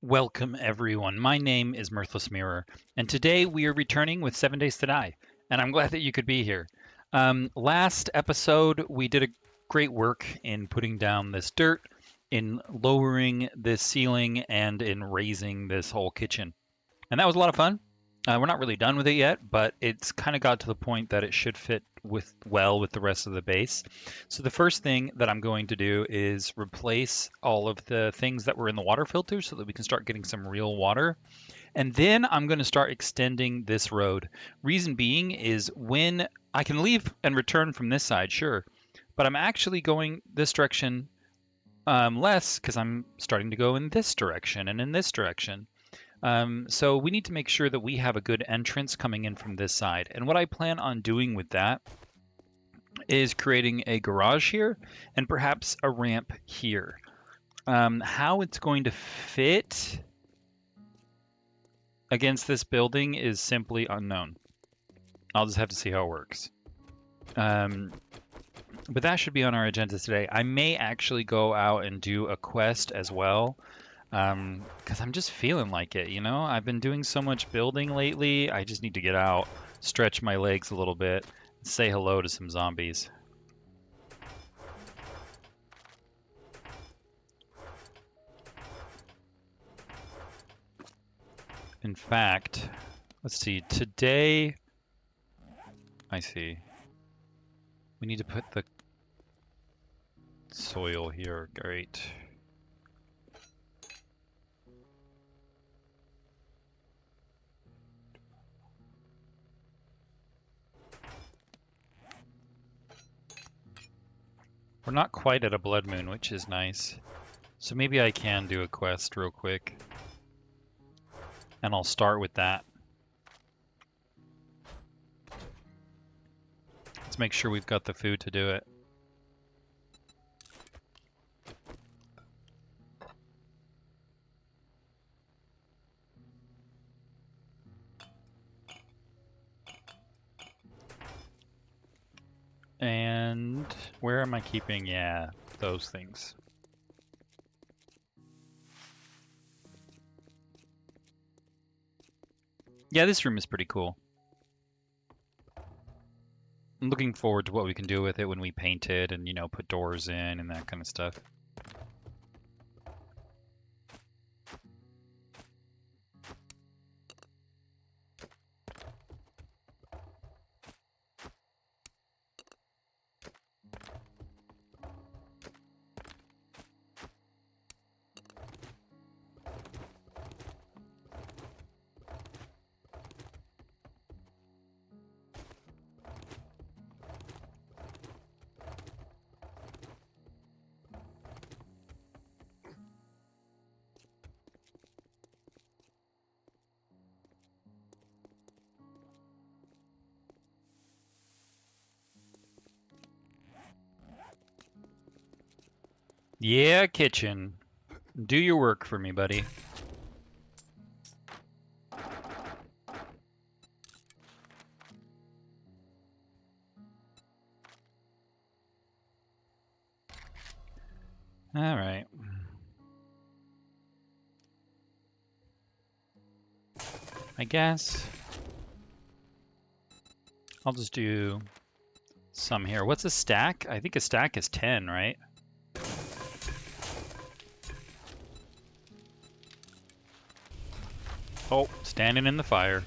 Welcome, everyone. My name is Mirthless Mirror, and today we are returning with 7 Days to Die, and I'm glad that you could be here. Last episode, we did a great work in putting down this dirt, in lowering this ceiling, and in raising this whole kitchen. And that was a lot of fun. We're not really done with it yet, but it's kind of got to the point that it should fit with the rest of the base. So the first thing that I'm going to do is replace all of the things that were in the water filter so that we can start getting some real water. And then I'm going to start extending this road. Reason being is when I can leave and return from this side, sure, but I'm actually going this direction less because I'm starting to go in this direction and in this direction. So we need to make sure that we have a good entrance coming in from this side. And what I plan on doing with that is creating a garage here and perhaps a ramp here. How it's going to fit against this building is simply unknown. I'll just have to see how it works. But that should be on our agenda today. I may actually go out and do a quest as well. Because I'm just feeling like it, you know? I've been doing so much building lately. I just need to get out, stretch my legs a little bit, and say hello to some zombies. In fact, let's see. Today, I see. We need to put the soil here. Great. We're not quite at a blood moon, which is nice. So maybe I can do a quest real quick. And I'll start with that. Let's make sure we've got the food to do it. And where am I keeping? Yeah, those things. Yeah, this room is pretty cool. I'm looking forward to what we can do with it when we paint it and, you know, put doors in and that kind of stuff. Yeah, kitchen. Do your work for me, buddy. All right. I guess I'll just do some here. What's a stack? I think a stack is 10, right? Oh, standing in the fire.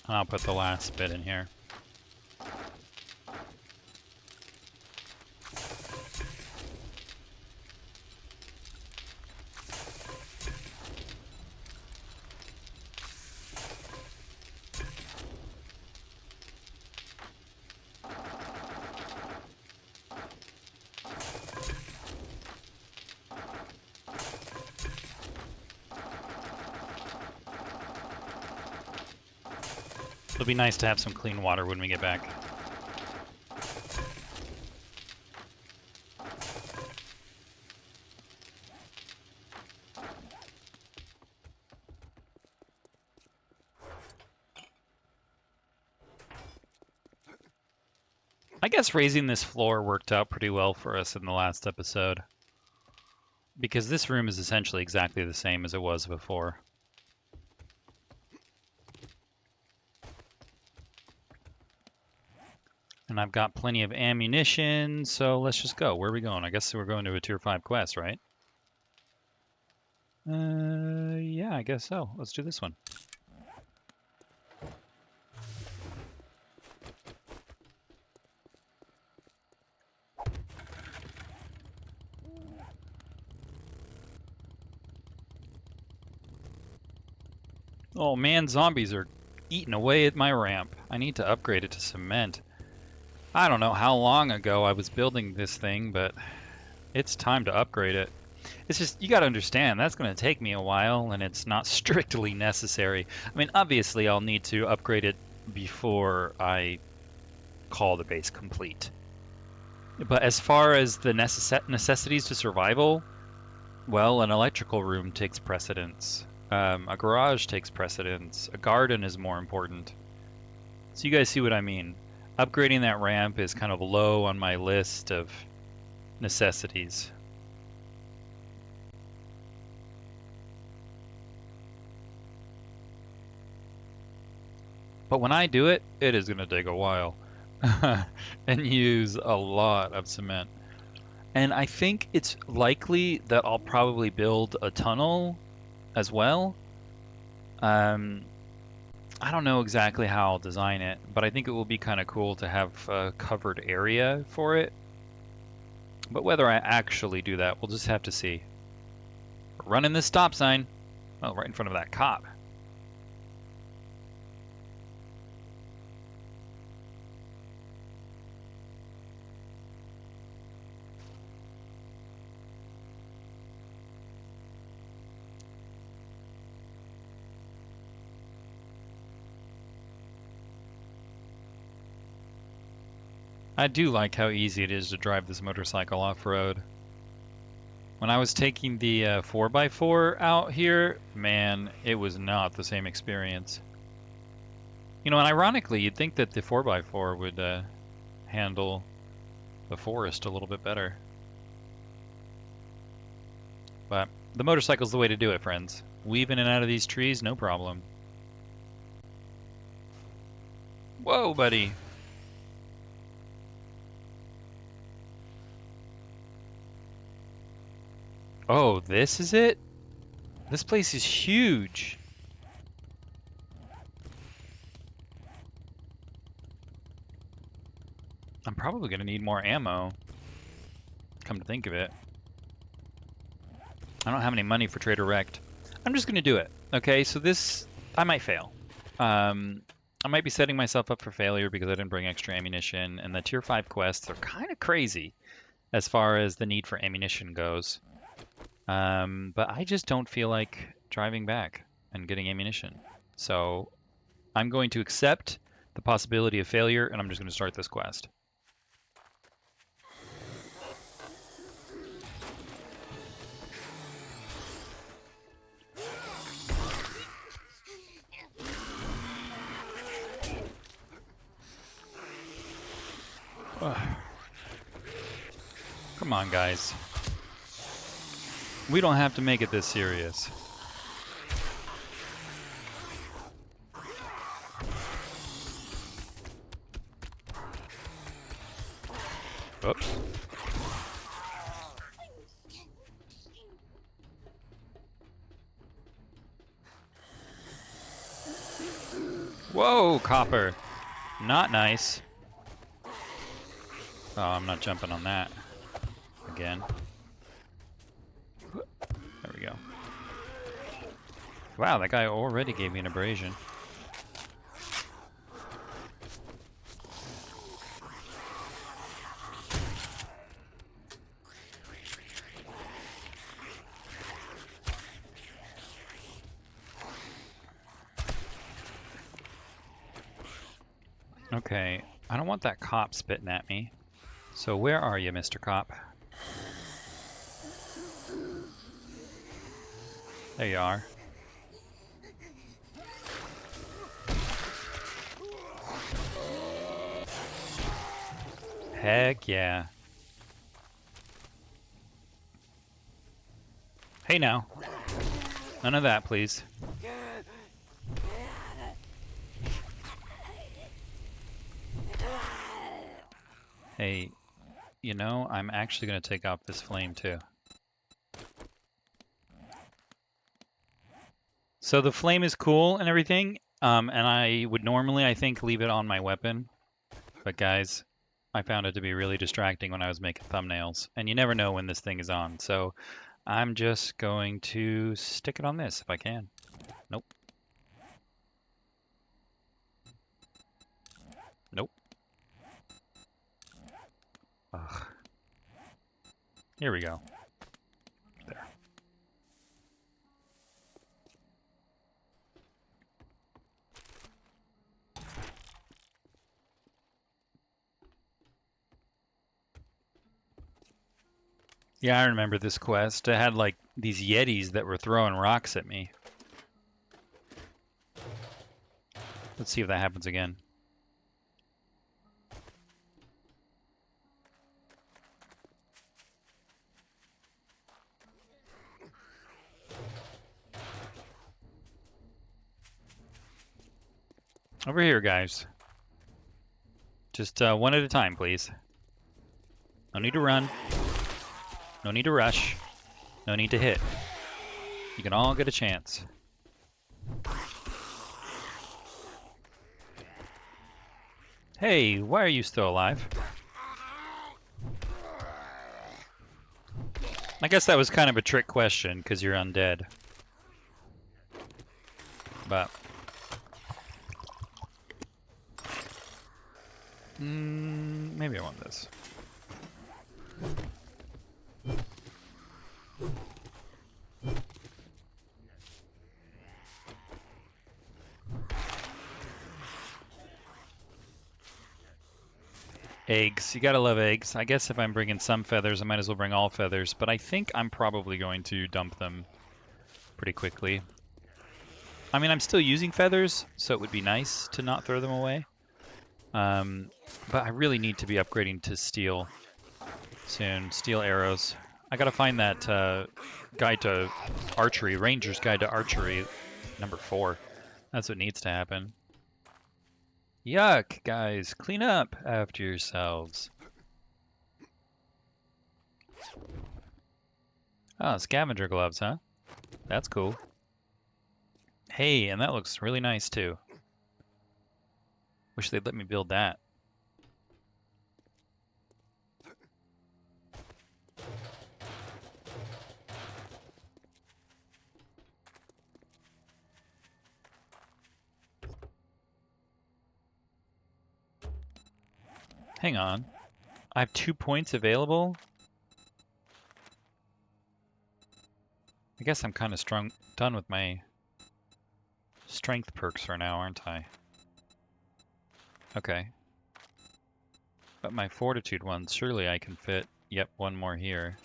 I'll put the last bit in here. It'll be nice to have some clean water when we get back. I guess raising this floor worked out pretty well for us in the last episode, because this room is essentially exactly the same as it was before. And I've got plenty of ammunition, so let's just go. Where are we going? I guess we're going to a tier 5 quest, right? Yeah, I guess so. Let's do this one. Oh man, zombies are eating away at my ramp. I need to upgrade it to cement. I don't know how long ago I was building this thing, but it's time to upgrade it. It's just, you gotta understand, that's gonna take me a while, and it's not strictly necessary. I mean, obviously I'll need to upgrade it before I call the base complete. But as far as the necessities to survival, well, an electrical room takes precedence. A garage takes precedence. A garden is more important. So you guys see what I mean. Upgrading that ramp is kind of low on my list of necessities. But when I do it, it is going to take a while and use a lot of cement. And I think it's likely that I'll probably build a tunnel as well. I don't know exactly how I'll design it, but I think it will be kind of cool to have a covered area for it. But whether I actually do that, we'll just have to see. We're running this stop sign. Oh, right in front of that cop. I do like how easy it is to drive this motorcycle off-road. When I was taking the 4x4 out here, man, it was not the same experience. You know, and ironically, you'd think that the 4x4 would handle the forest a little bit better. But the motorcycle's the way to do it, friends. Weave in and out of these trees, no problem. Whoa, buddy. Oh, this is it? This place is huge. I'm probably going to need more ammo, come to think of it. I don't have any money for Trader Rect. I'm just going to do it. Okay, so this, I might fail. I might be setting myself up for failure because I didn't bring extra ammunition, and the tier 5 quests are kind of crazy as far as the need for ammunition goes. But I just don't feel like driving back and getting ammunition. So I'm going to accept the possibility of failure, and I'm just going to start this quest. Come on, guys. We don't have to make it this serious. Oops. Whoa, copper. Not nice. Oh, I'm not jumping on that again. There we go. Wow, that guy already gave me an abrasion. Okay, I don't want that cop spitting at me. So where are you, Mr. Cop? There you are. Heck yeah. Hey now. None of that, please. Hey, you know, I'm actually going to take off this flame too. So the flame is cool and everything, and I would normally, I think, leave it on my weapon. But guys, I found it to be really distracting when I was making thumbnails, and you never know when this thing is on. So I'm just going to stick it on this if I can. Nope. Nope. Ugh. Here we go. There. Yeah, I remember this quest. It had like these yetis that were throwing rocks at me. Let's see if that happens again. Over here, guys. Just one at a time, please. No need to run. No need to rush. No need to hit. You can all get a chance. Hey, why are you still alive? I guess that was kind of a trick question because you're undead. But maybe I want this. Eggs. You gotta love eggs. I guess if I'm bringing some feathers, I might as well bring all feathers. But I think I'm probably going to dump them pretty quickly. I mean, I'm still using feathers, so it would be nice to not throw them away. But I really need to be upgrading to steel soon. Steel arrows. I gotta find that guide to archery, Ranger's Guide to Archery, number 4. That's what needs to happen. Yuck, guys. Clean up after yourselves. Oh, scavenger gloves, huh? That's cool. Hey, and that looks really nice, too. Wish they'd let me build that. Hang on. I have 2 points available? I guess I'm kind of done with my strength perks for now, aren't I? Okay. But my fortitude ones, surely I can fit, yep, one more here.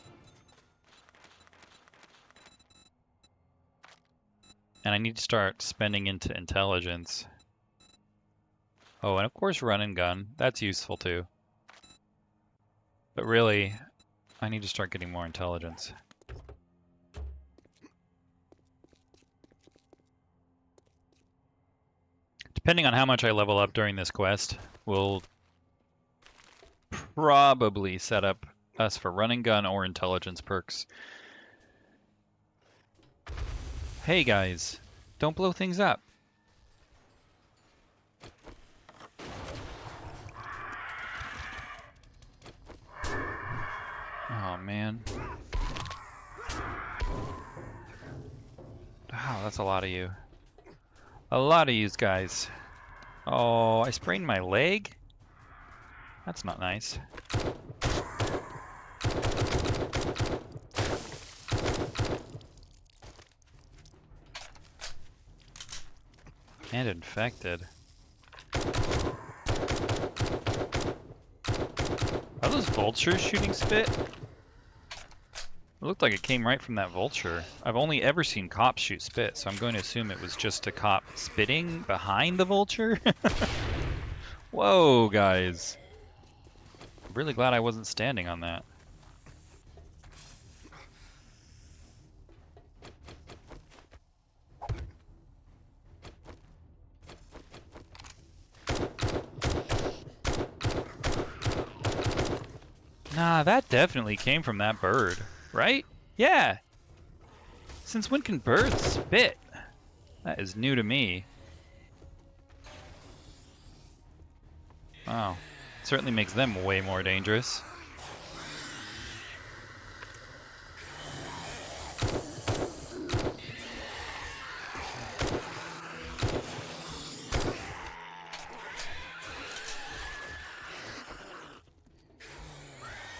And I need to start spending into intelligence. Oh, and of course run and gun. That's useful too. But really, I need to start getting more intelligence. Depending on how much I level up during this quest, we'll probably set up us for run and gun or intelligence perks. Hey guys, don't blow things up. Oh man. Wow, that's a lot of you. A lot of yous guys. Oh, I sprained my leg? That's not nice. And infected. Are those vultures shooting spit? It looked like it came right from that vulture. I've only ever seen cops shoot spit, so I'm going to assume it was just a cop spitting behind the vulture. Whoa, guys. I'm really glad I wasn't standing on that. Nah, that definitely came from that bird, right? Yeah. Since when can birds spit? That is new to me. Wow. Certainly makes them way more dangerous.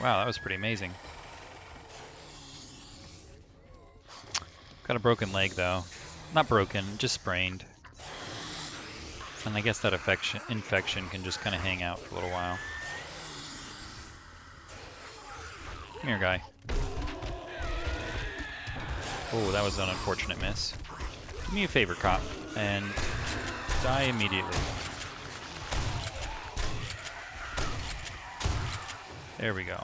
Wow, that was pretty amazing. Got a broken leg though. Not broken, just sprained. And I guess that infection can just kind of hang out for a little while. Come here, guy. Oh, that was an unfortunate miss. Do me a favor, cop, and die immediately. There we go.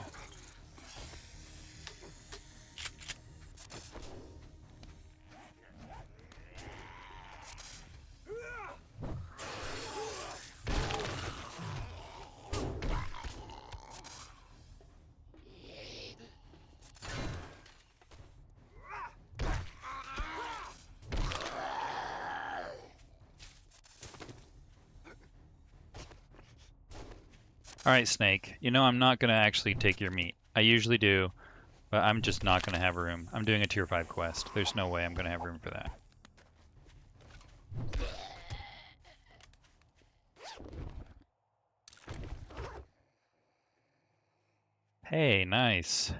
Alright, Snake. You know I'm not going to actually take your meat. I usually do, but I'm just not going to have room. I'm doing a tier 5 quest. There's no way I'm going to have room for that. Hey, nice.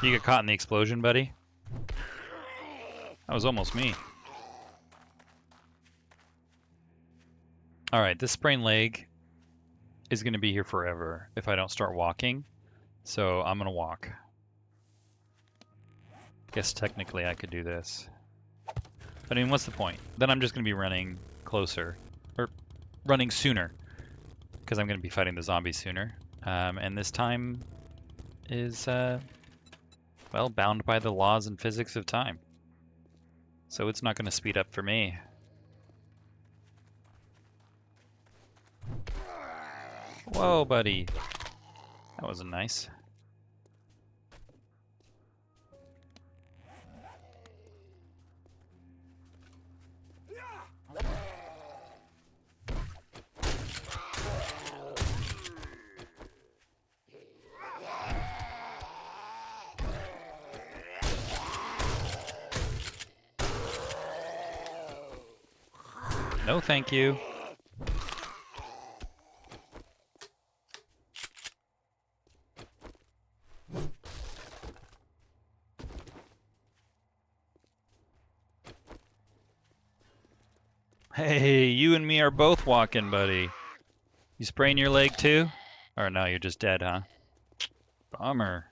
You get caught in the explosion, buddy? That was almost me. Alright, this sprained leg is going to be here forever if I don't start walking. So I'm going to walk. Guess technically I could do this. But I mean, what's the point? Then I'm just going to be running closer. Or running sooner. Because I'm going to be fighting the zombies sooner. And this time is, well, bound by the laws and physics of time. So it's not going to speed up for me. Whoa, buddy. That wasn't nice. No, thank you. Hey, you and me are both walking, buddy. You sprain your leg too? Or no, you're just dead, huh? Bummer.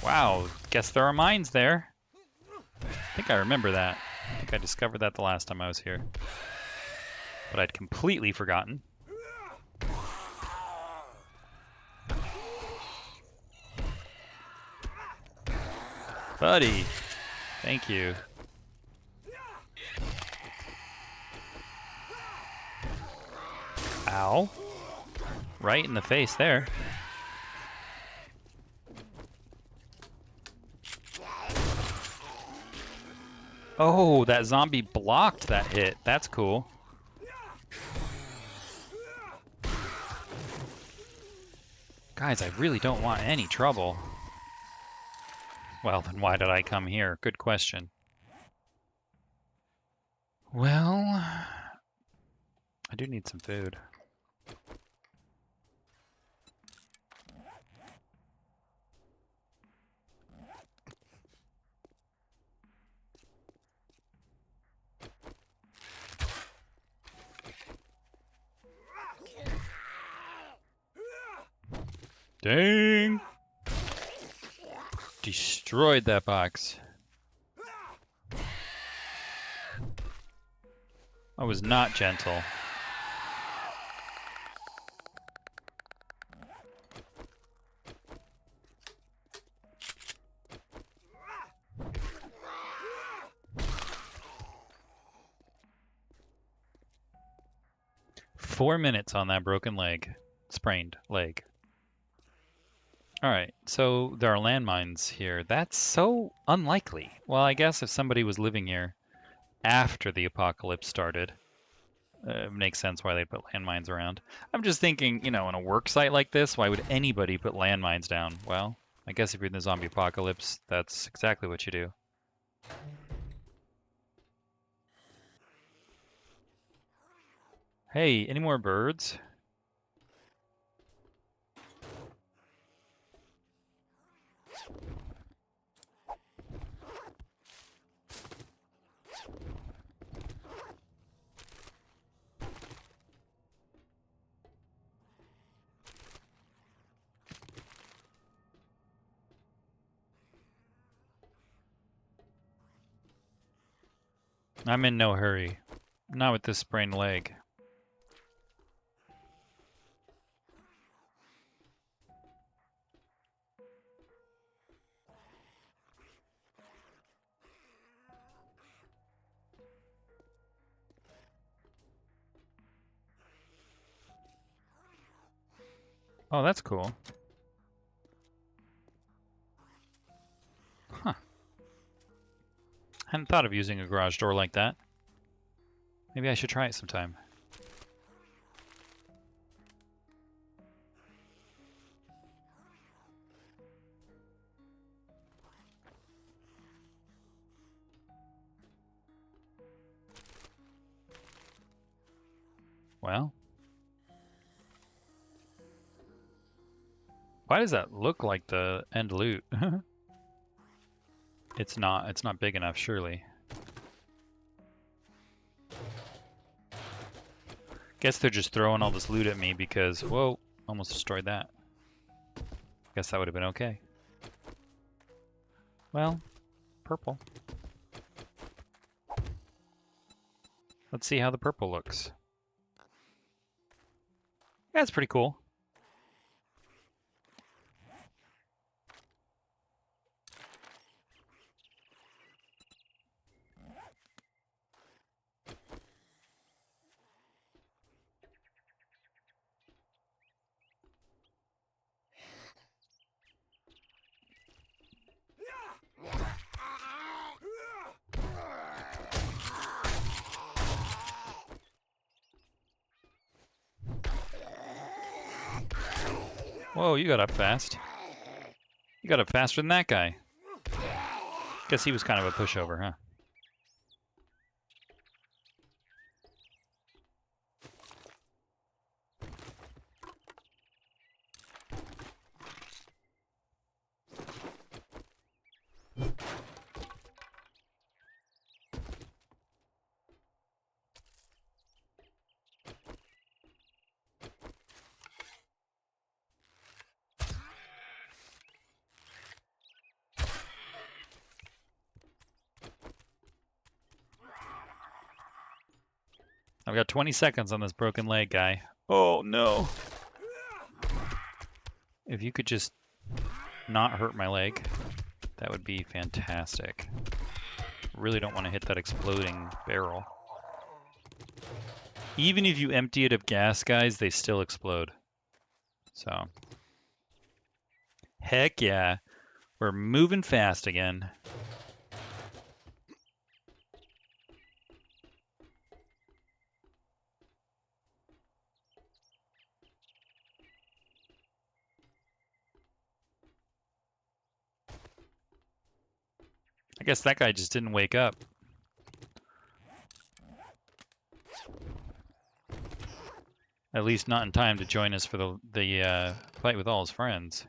Wow, guess there are mines there. I think I remember that. I think I discovered that the last time I was here. But I'd completely forgotten. Buddy, thank you. Ow. Right in the face there. Oh, that zombie blocked that hit. That's cool. Guys, I really don't want any trouble. Well, then why did I come here? Good question. Well, I do need some food. Dang! Destroyed that box. I was not gentle. Four minutes on that broken leg. Sprained leg. Alright, so there are landmines here. That's so unlikely. Well, I guess if somebody was living here after the apocalypse started, it makes sense why they'd put landmines around. I'm just thinking, you know, on a work site like this, why would anybody put landmines down? Well, I guess if you're in the zombie apocalypse, that's exactly what you do. Hey, any more birds? I'm in no hurry. Not with this sprained leg. Oh, that's cool. Huh. Hadn't thought of using a garage door like that. Maybe I should try it sometime. Well, why does that look like the end loot? It's not. It's not big enough, surely. Guess they're just throwing all this loot at me because, whoa, almost destroyed that. Guess that would have been okay. Well, purple. Let's see how the purple looks. Yeah, it's pretty cool. Whoa, you got up fast. You got up faster than that guy. Guess he was kind of a pushover, huh? I've got 20 seconds on this broken leg guy. Oh no. If you could just not hurt my leg, that would be fantastic. Really don't want to hit that exploding barrel. Even if you empty it of gas, guys, they still explode. So, heck yeah. We're moving fast again. I guess that guy just didn't wake up. At least not in time to join us for the fight with all his friends.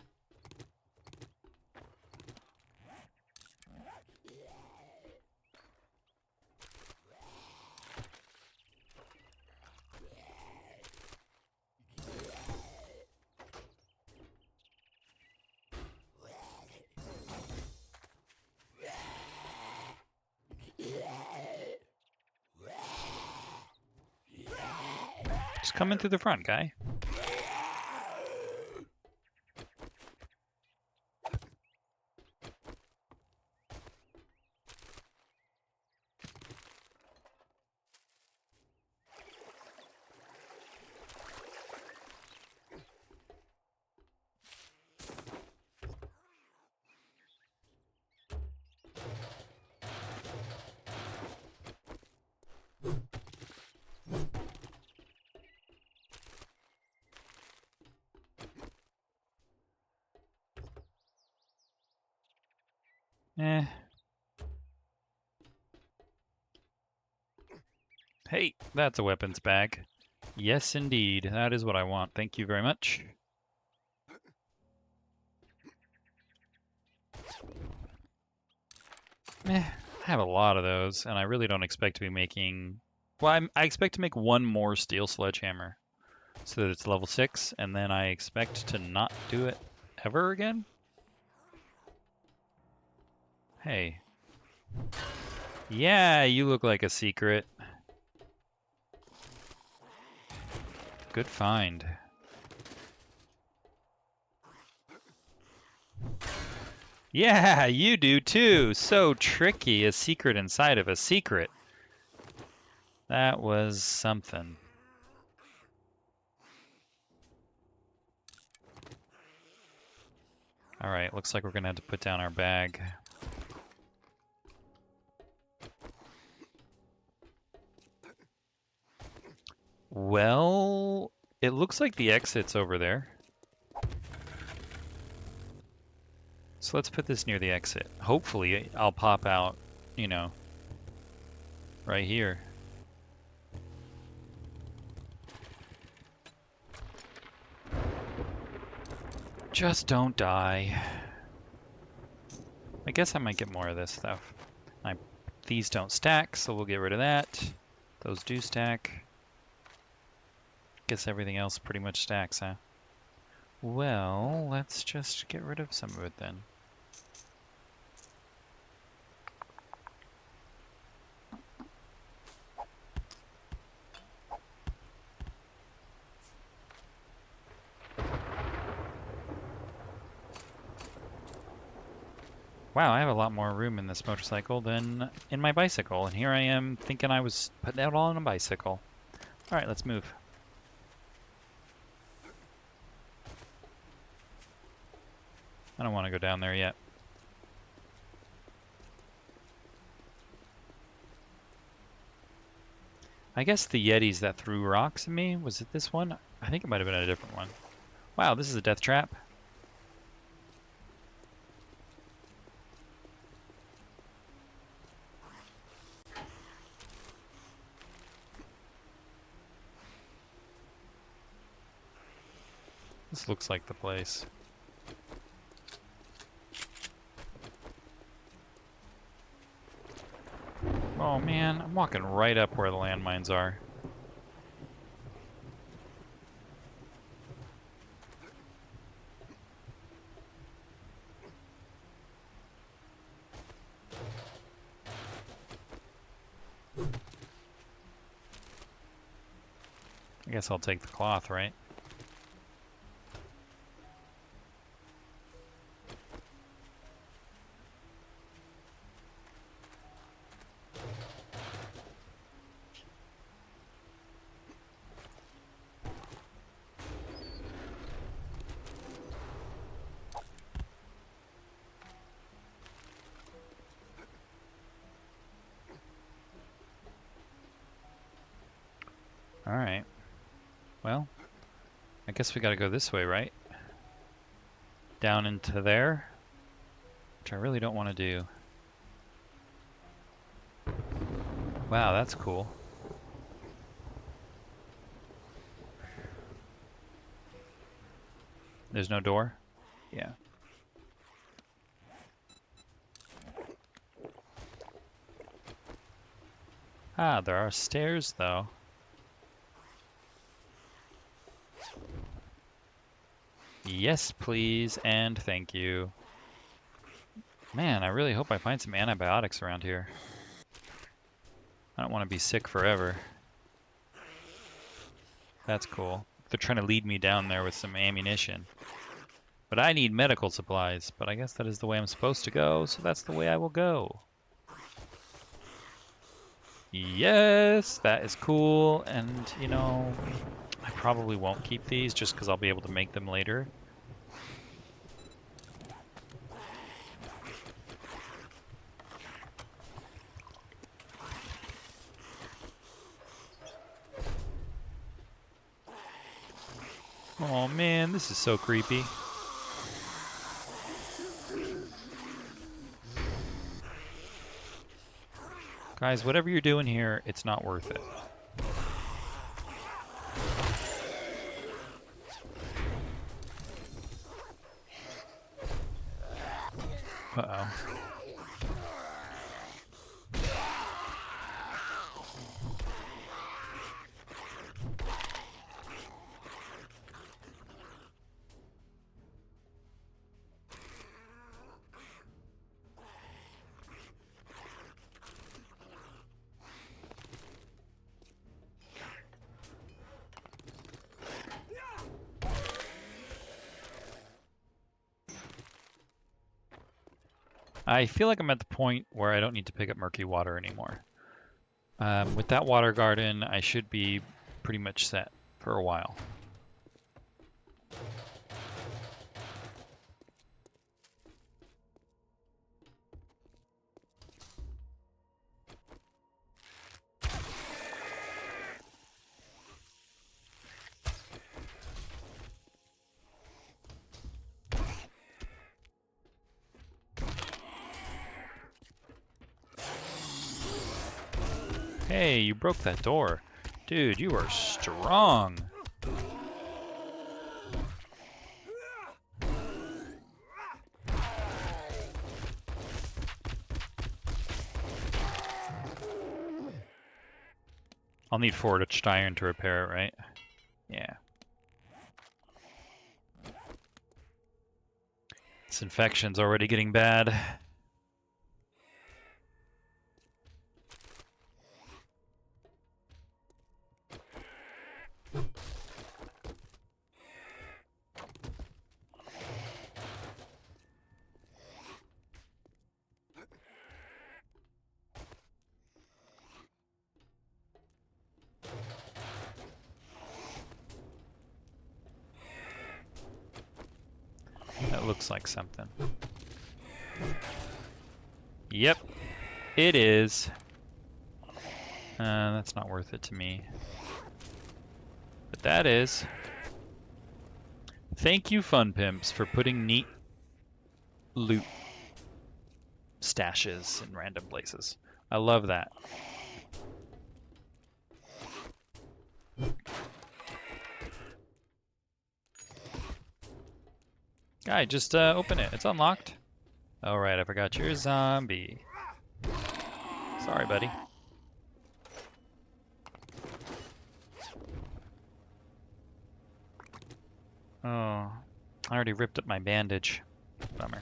Just come in through the front, guy. Eh. Hey, that's a weapons bag. Yes, indeed. That is what I want. Thank you very much. I have a lot of those, and I really don't expect to be making... Well, I expect to make one more steel sledgehammer so that it's level 6, and then I expect to not do it ever again. Hey. Yeah, you look like a secret. Good find. Yeah, you do too. So tricky, a secret inside of a secret. That was something. All right, looks like we're gonna have to put down our bag. Well, it looks like the exit's over there. So let's put this near the exit. Hopefully I'll pop out, you know, right here. Just don't die. I guess I might get more of this stuff. These don't stack, so we'll get rid of that. Those do stack. Guess everything else pretty much stacks, huh? Well, let's just get rid of some of it then. Wow, I have a lot more room in this motorcycle than in my bicycle, and here I am thinking I was putting that all on a bicycle. Alright, let's move. I don't want to go down there yet. I guess the Yetis that threw rocks at me, was it this one? I think it might have been a different one. Wow, this is a death trap. This looks like the place. Oh man, I'm walking right up where the landmines are. I guess I'll take the cloth, right? Alright. Well, I guess we gotta go this way, right? Down into there, which I really don't want to do. Wow, that's cool. There's no door? Yeah. Ah, there are stairs, though. Yes, please, and thank you. Man, I really hope I find some antibiotics around here. I don't want to be sick forever. That's cool. They're trying to lead me down there with some ammunition. But I need medical supplies, but I guess that is the way I'm supposed to go, so that's the way I will go. Yes, that is cool, and, you know, I probably won't keep these just because I'll be able to make them later. Oh man, this is so creepy. Guys, whatever you're doing here, it's not worth it. Uh-oh. I feel like I'm at the point where I don't need to pick up murky water anymore. With that water garden, I should be pretty much set for a while. Hey, you broke that door. Dude, you are strong. I'll need forged iron to repair it, right? Yeah. This infection's already getting bad. That looks like something. Yep, it is. That's not worth it to me. But that is. Thank you, Fun Pimps, for putting neat loot stashes in random places. I love that. Guy, just open it. It's unlocked. Oh, right, I forgot you're a zombie. Sorry, buddy. Oh, I already ripped up my bandage. Bummer.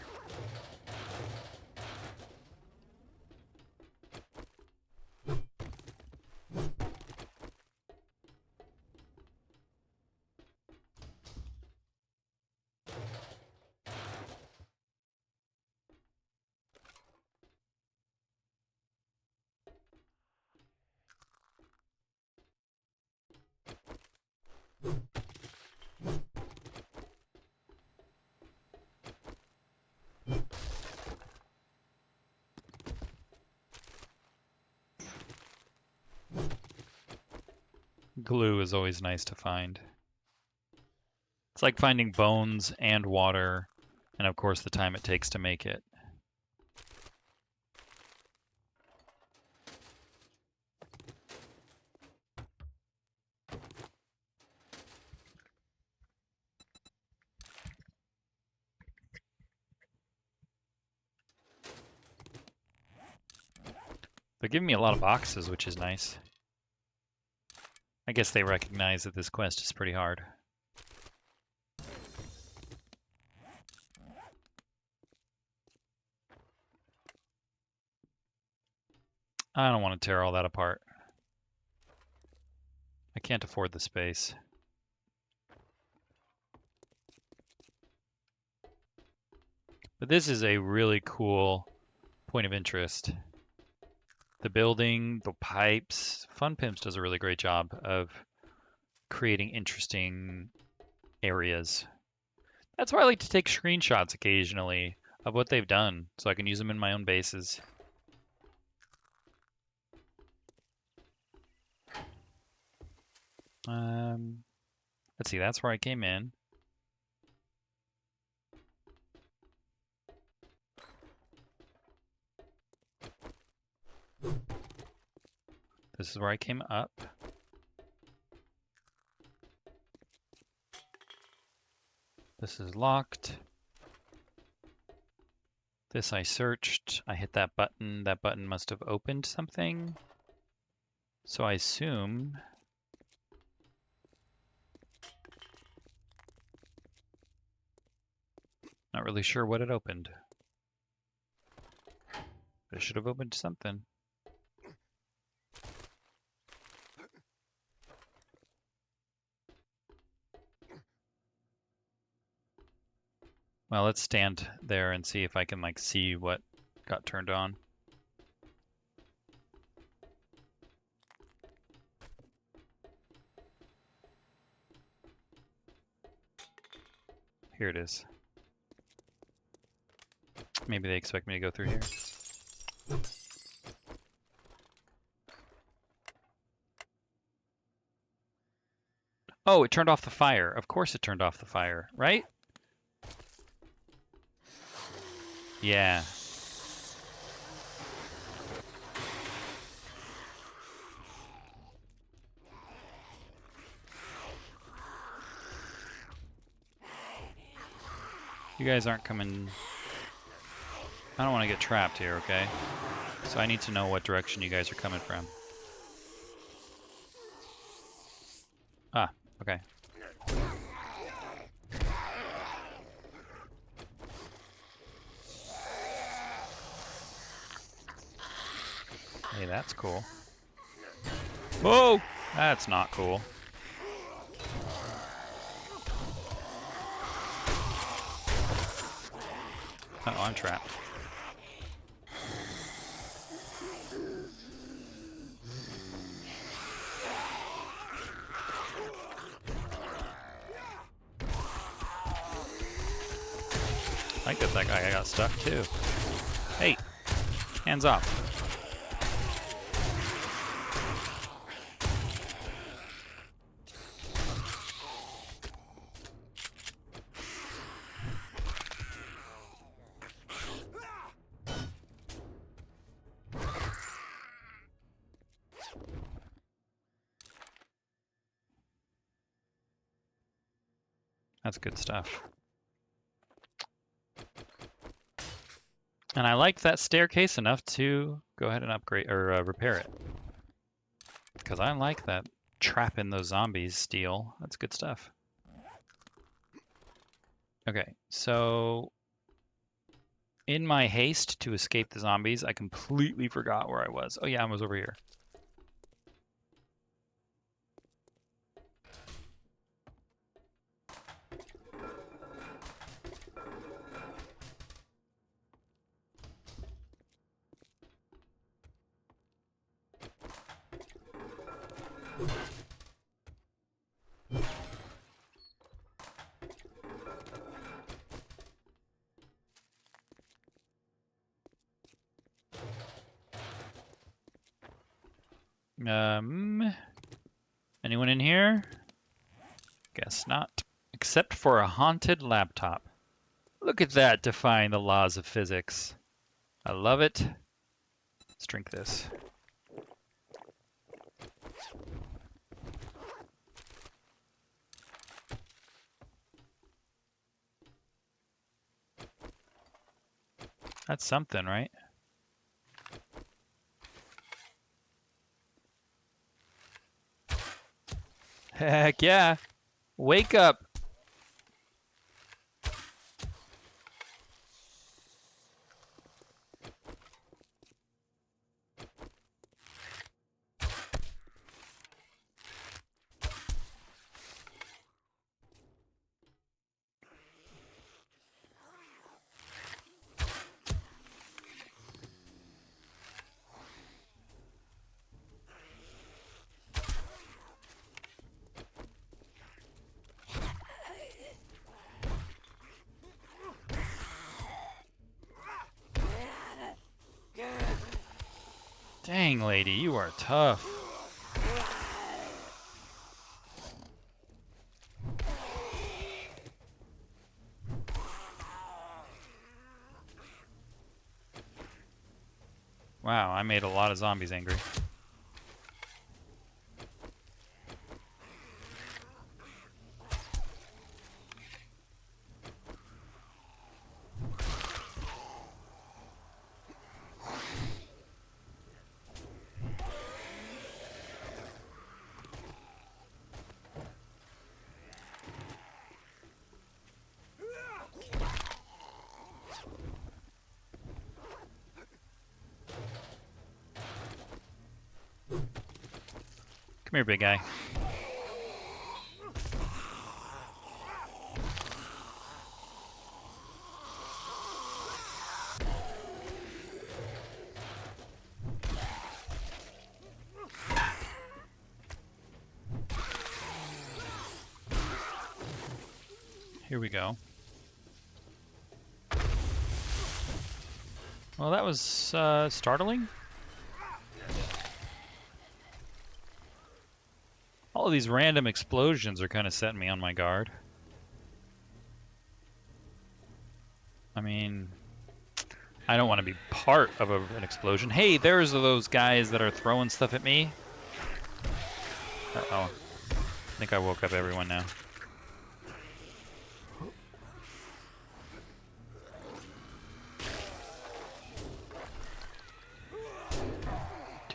Glue is always nice to find. It's like finding bones and water, and of course the time it takes to make it. They're giving me a lot of boxes, which is nice. I guess they recognize that this quest is pretty hard. I don't want to tear all that apart. I can't afford the space. But this is a really cool point of interest. The building, the pipes. Fun Pimps does a really great job of creating interesting areas. That's why I like to take screenshots occasionally of what they've done so I can use them in my own bases. Let's see, that's where I came in. This is where I came up. This is locked. This I searched. I hit that button. That button must have opened something. So I assume... Not really sure what it opened. But it should have opened something. Well, let's stand there and see if I can like see what got turned on. Here it is. Maybe they expect me to go through here. Oh, it turned off the fire. Of course it turned off the fire, right? Yeah. You guys aren't coming... I don't want to get trapped here, okay? So I need to know what direction you guys are coming from. Ah, okay. Hey, that's cool. Whoa! That's not cool. Uh-oh, I'm trapped. I think that guy got stuck too. Hey, hands off. That's good stuff. And I liked that staircase enough to go ahead and upgrade or repair it. Because I like that trapping those zombies steal. That's good stuff. Okay, so in my haste to escape the zombies, I completely forgot where I was. Oh yeah, I was over here. Anyone in here? Guess not. Except for a haunted laptop. Look at that, defying the laws of physics. I love it. Let's drink this. That's something, right? Heck yeah! Wake up! Dang, lady, you are tough. Wow, I made a lot of zombies angry. Come here, big guy. Here we go. Well, that was startling. All of these random explosions are kind of setting me on my guard. I mean, I don't want to be part of an explosion. Hey, there's those guys that are throwing stuff at me. Uh-oh. I think I woke up everyone now.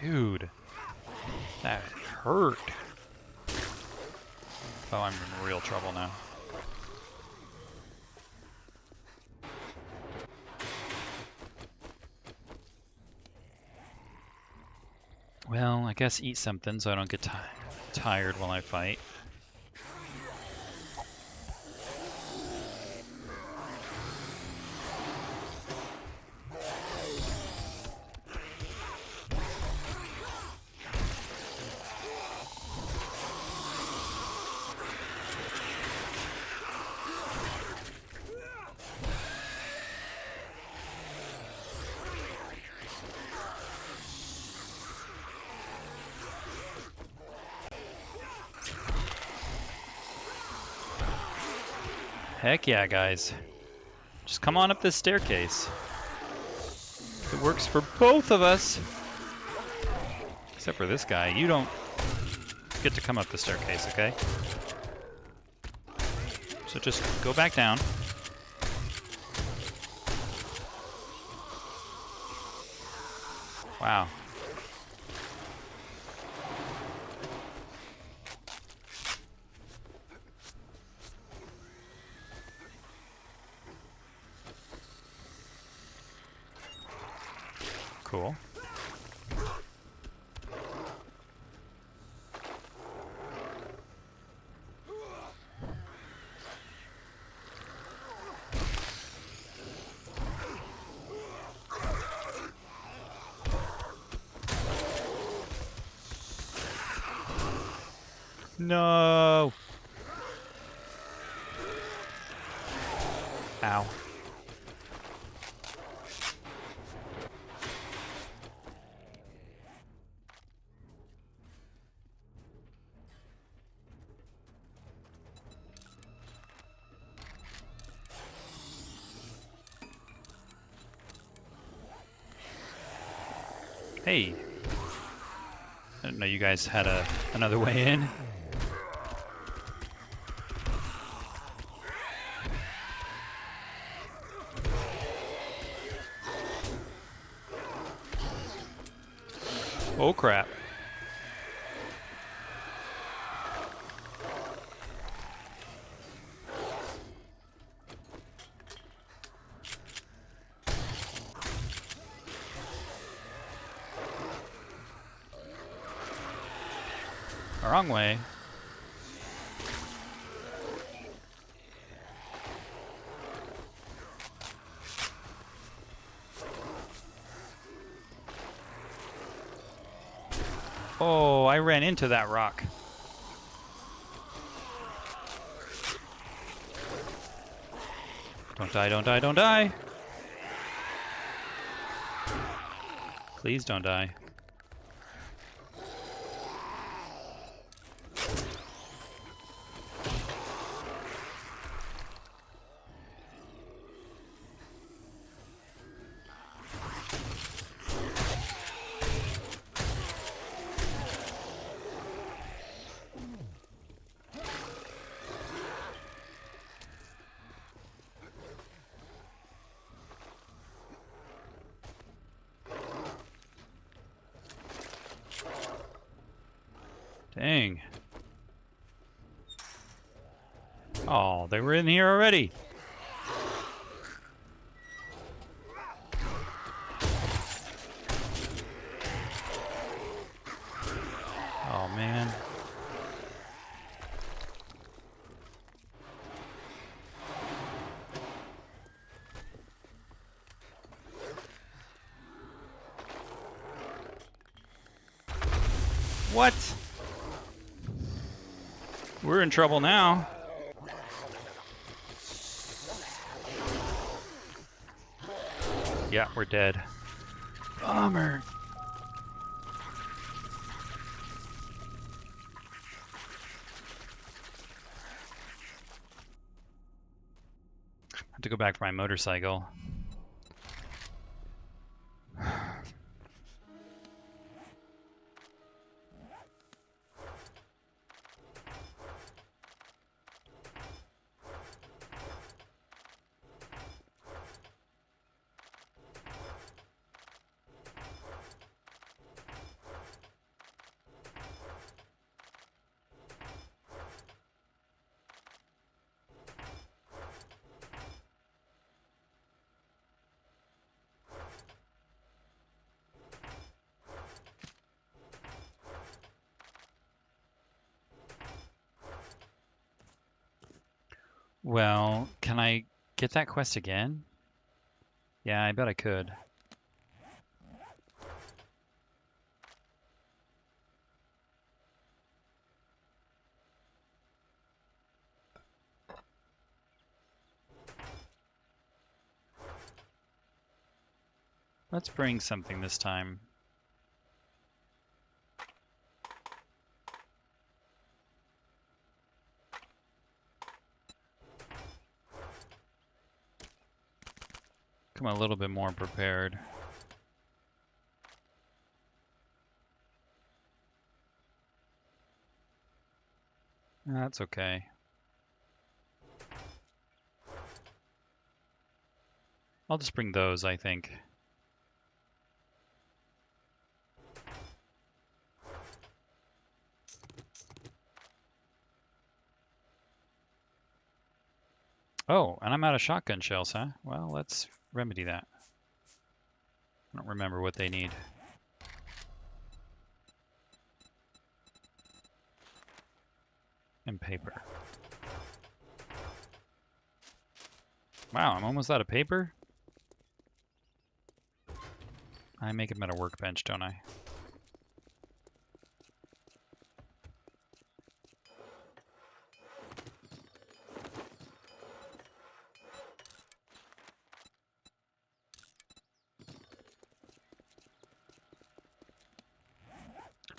Dude, that hurt. Oh, I'm in real trouble now. Well, I guess eat something so I don't get tired while I fight. Heck yeah, guys. Just come on up this staircase. It works for both of us. Except for this guy. You don't get to come up the staircase, okay? So just go back down. Wow. Cool. No. Ow. Hey. I didn't know you guys had another way in. Oh crap. Wrong way. Oh, I ran into that rock. Don't die, don't die, don't die! Please don't die. Dang. Oh, they were in here already. Oh, man. What? We're in trouble now. Yeah, we're dead. Bummer. I have to go back for my motorcycle. Well, can I get that quest again? Yeah, I bet I could. Let's bring something this time. Come a little bit more prepared. That's okay. I'll just bring those, I think. Oh, and I'm out of shotgun shells, huh? Well, let's remedy that. I don't remember what they need. And paper. Wow, I'm almost out of paper? I make them at a workbench, don't I?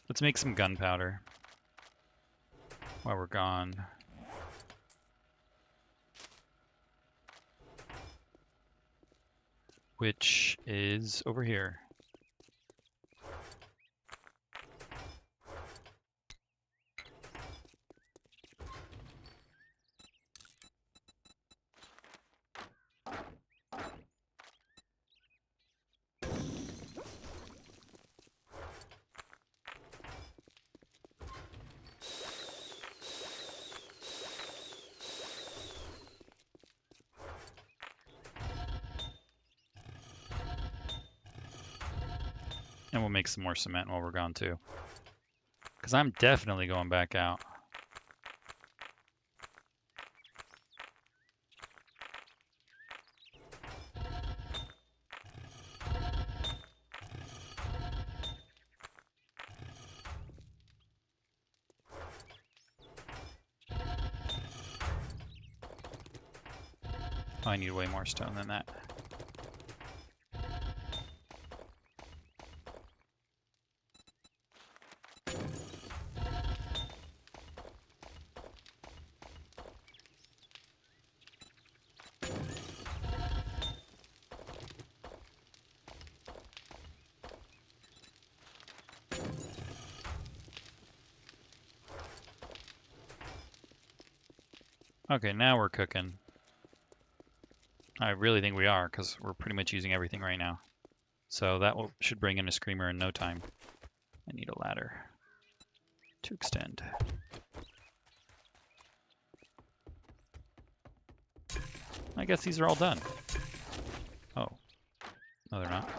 Let's make some gunpowder while we're gone. Which is over here. And we'll make some more cement while we're gone too. Because I'm definitely going back out. Oh, I need way more stone than that. Okay, now we're cooking. I really think we are, because we're pretty much using everything right now. So that should bring in a screamer in no time. I need a ladder. to extend. I guess these are all done. Oh, no, they're not.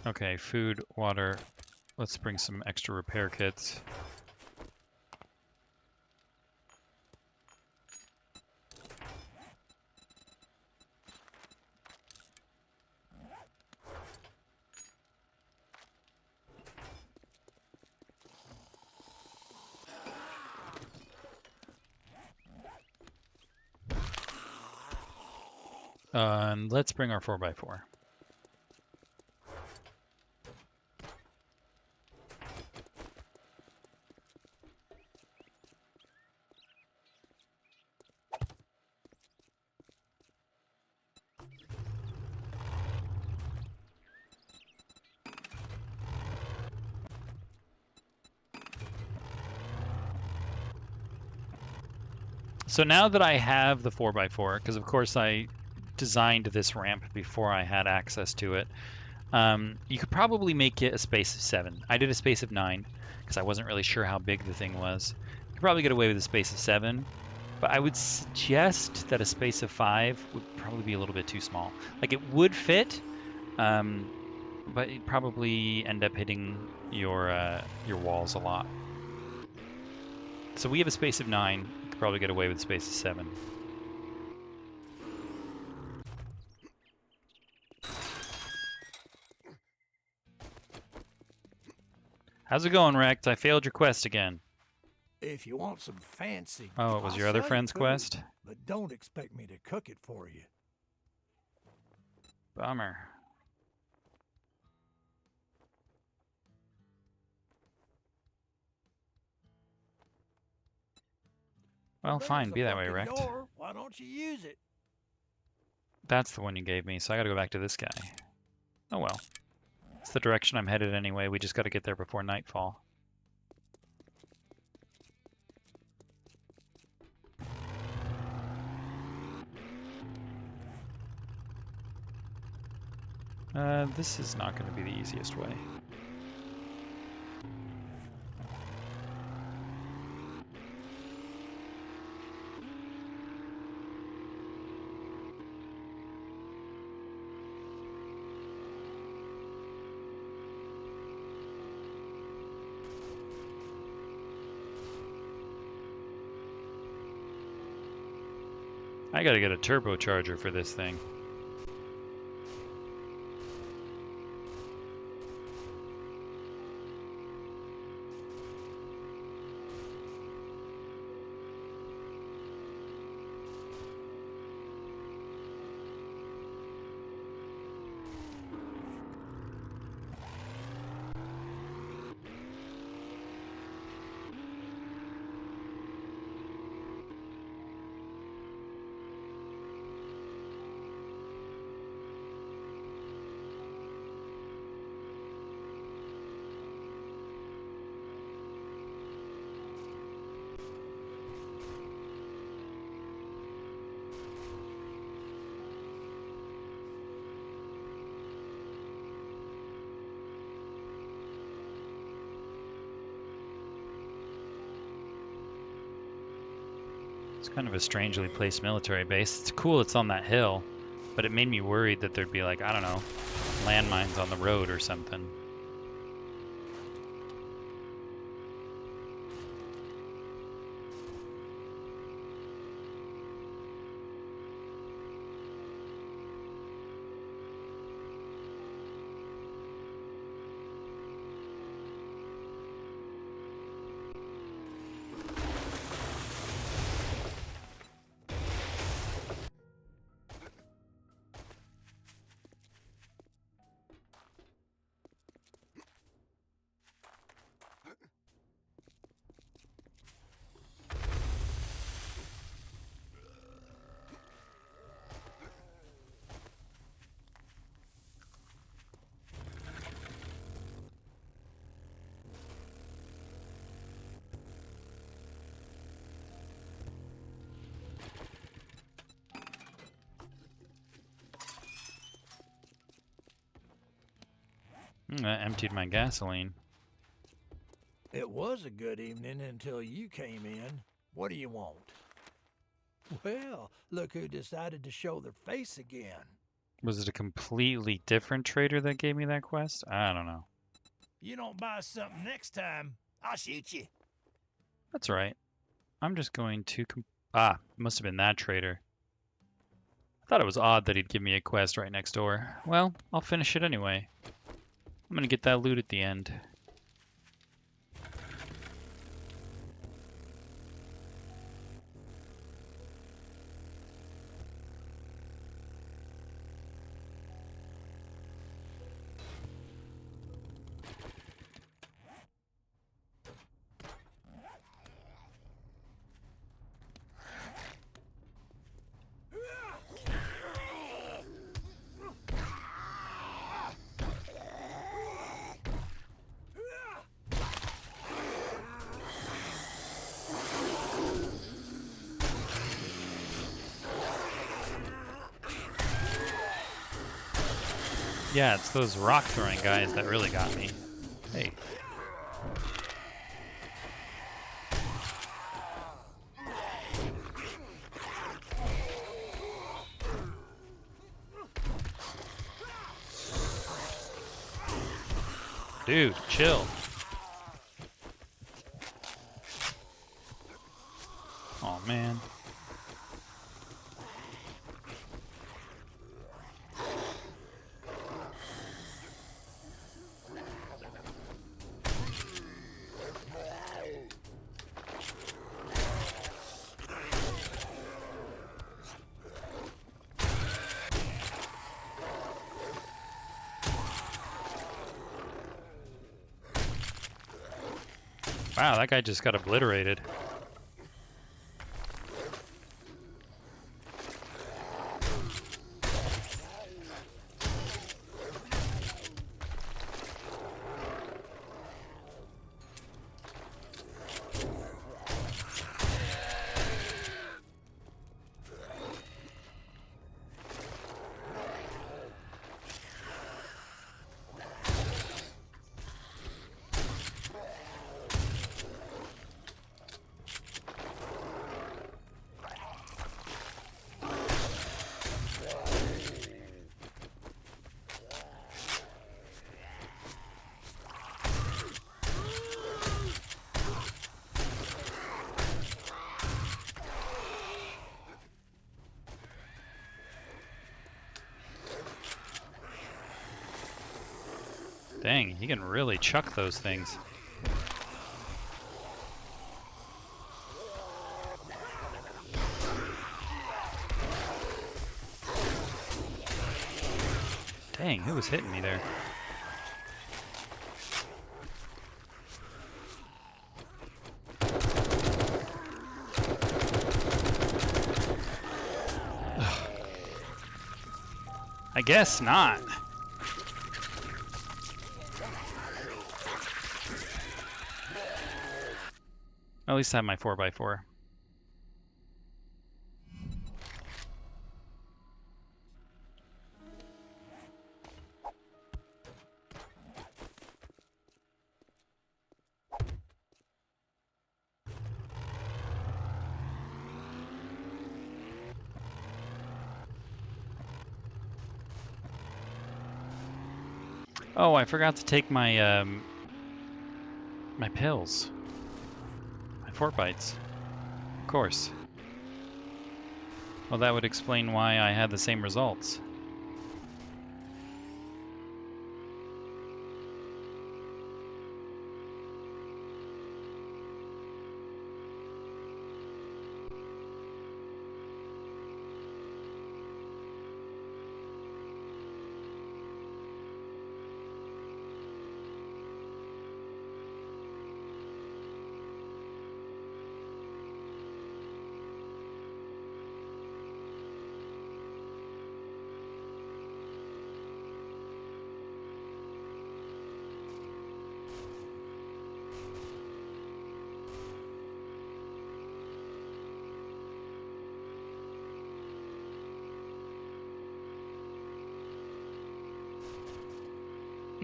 Okay, food, water. Let's bring some extra repair kits. And let's bring our 4x4. So now that I have the 4x4, because of course I designed this ramp before I had access to it, you could probably make it a space of 7. I did a space of 9 because I wasn't really sure how big the thing was. You could probably get away with a space of 7, but I would suggest that a space of 5 would probably be a little bit too small. Like it would fit, but it'd probably end up hitting your walls a lot. So we have a space of 9. You could probably get away with a space of 7. How's it going, Rex? I failed your quest again. If you want some fancy... Oh, it was your other friend's quest? But don't expect me to cook it for you. Bummer. Well, fine, be that way, Rex. Why don't you use it? That's the one you gave me, so I gotta go back to this guy. Oh well. It's the direction I'm headed anyway, we just gotta get there before nightfall. This is not gonna be the easiest way. I gotta get a turbocharger for this thing. It's kind of a strangely placed military base. It's cool it's on that hill, but it made me worried that there'd be like, I don't know, landmines on the road or something. I emptied my gasoline. It was a good evening until you came in. What do you want? Well, look who decided to show their face again. Was it a completely different trader that gave me that quest? I don't know. You don't buy something next time, I'll shoot you. That's right. I'm just going to it must have been that trader. I thought it was odd that he'd give me a quest right next door. Well, I'll finish it anyway. I'm gonna get that loot at the end. Yeah, it's those rock throwing guys that really got me. Hey. Dude, chill. Oh man. Wow, that guy just got obliterated. Dang, he can really chuck those things. Dang, who was hitting me there? Ugh. I guess not. At least I have my 4x4. Oh, I forgot to take my my pills. My 4 bites. Of course. Well, that would explain why I had the same results.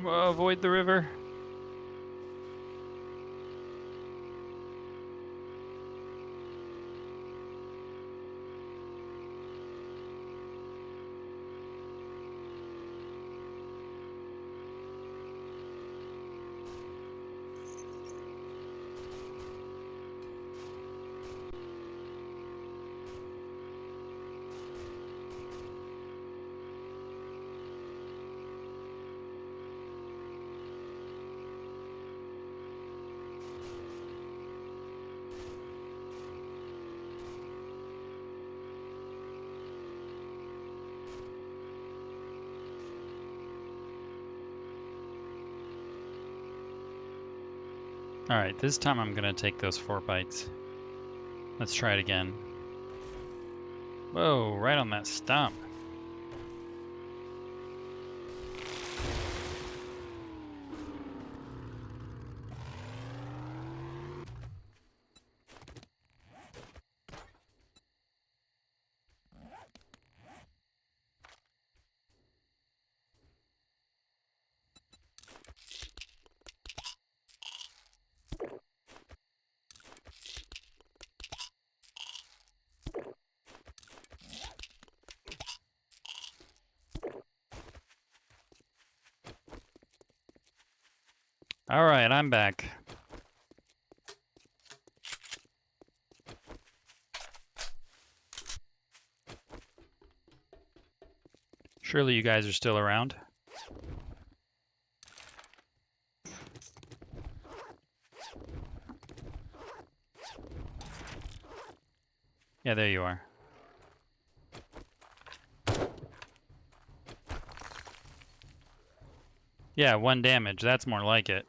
Avoid the river. Alright, this time I'm gonna take those 4 bites. Let's try it again. Whoa, right on that stump. Alright, I'm back. Surely you guys are still around. Yeah, there you are. Yeah, 1 damage. That's more like it.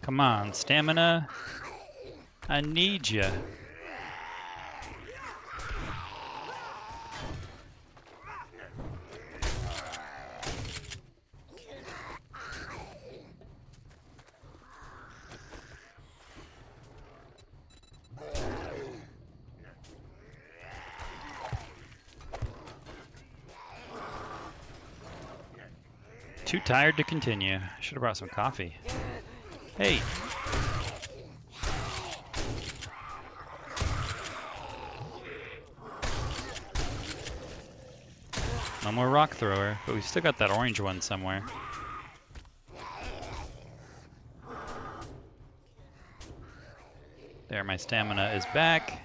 Come on, stamina. I need ya. Too tired to continue. Should have brought some coffee. Hey. No more rock thrower, but we've still got that orange one somewhere. There, my stamina is back.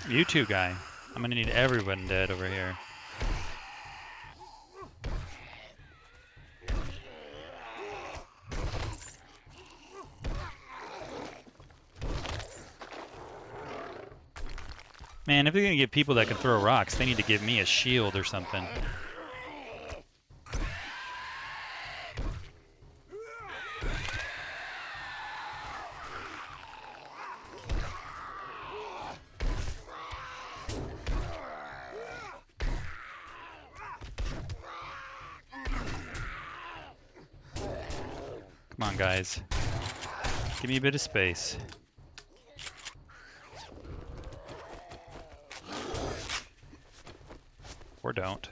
You too, guy. I'm gonna need everyone dead over here. Man, if they're gonna get people that can throw rocks, they need to give me a shield or something. Come on, guys. Give me a bit of space. Or don't.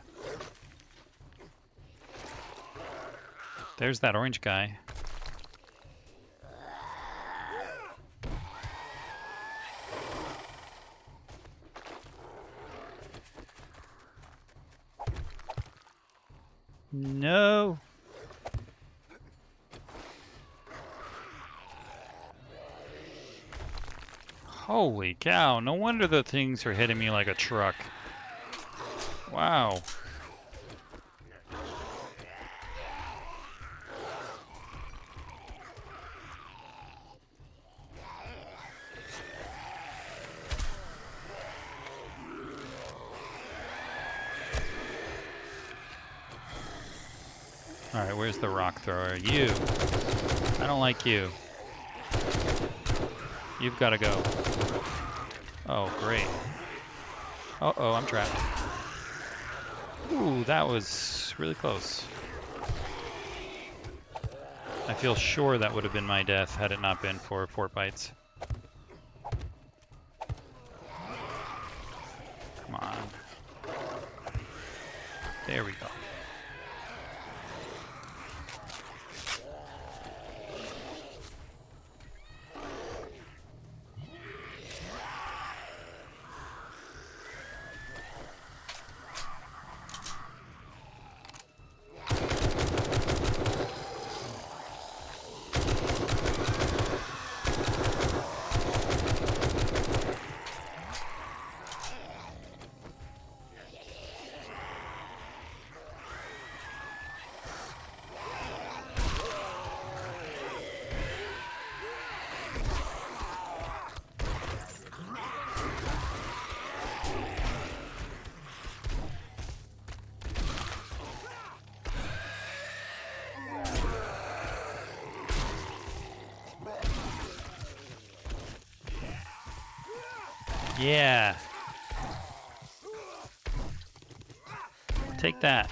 There's that orange guy. No. Holy cow, no wonder the things are hitting me like a truck. Wow. Alright, where's the rock thrower? You! I don't like you. You've got to go. Oh, great. Uh-oh, I'm trapped. Ooh, that was really close. I feel sure that would have been my death had it not been for fort bites. Come on. There we go. Yeah. Take that.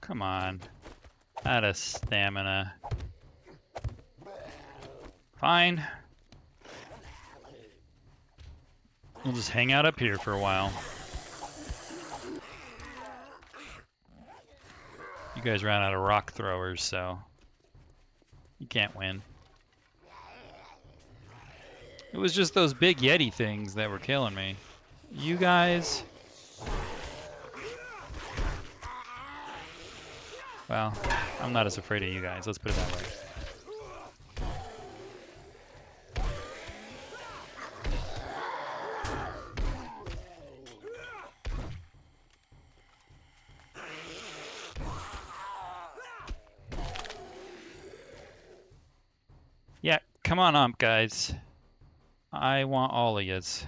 Come on. Out of stamina. Fine. We'll just hang out up here for a while. You guys ran out of rock throwers, so you can't win. It was just those big Yeti things that were killing me. You guys... Well, I'm not as afraid of you guys, let's put it that way. Yeah, come on up, guys. I want all of yous.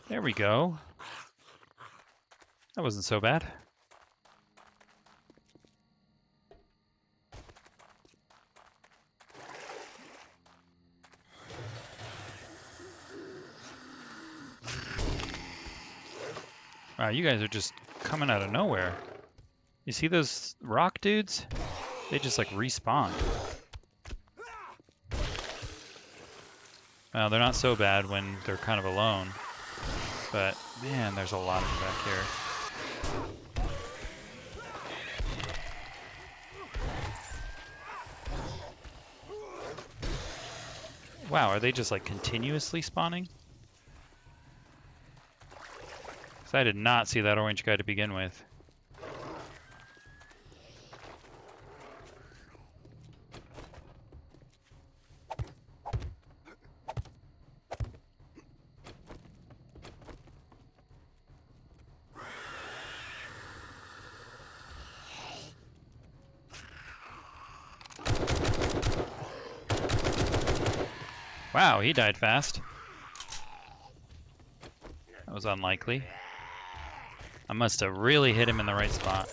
There we go. That wasn't so bad. Wow, you guys are just coming out of nowhere. You see those rock dudes? They just like respawn. Well, they're not so bad when they're kind of alone. But, man, there's a lot of them back here. Wow, are they just like continuously spawning? 'Cause I did not see that orange guy to begin with. Wow, he died fast. That was unlikely. I must have really hit him in the right spot.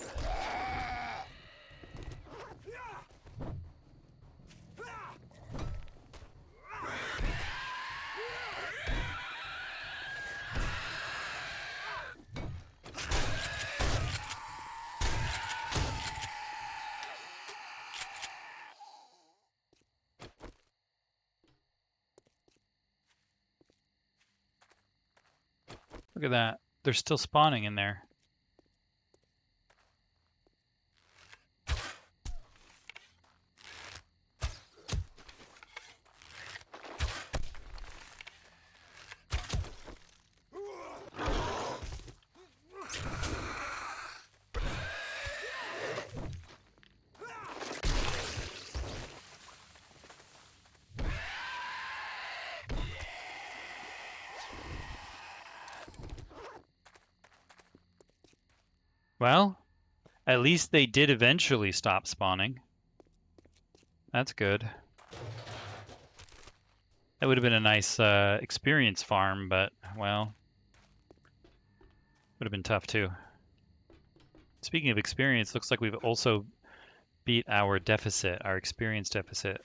Look at that. They're still spawning in there. Well, at least they did eventually stop spawning. That's good. That would have been a nice experience farm, but, well, would have been tough too. Speaking of experience, looks like we've also beat our deficit, our experience deficit.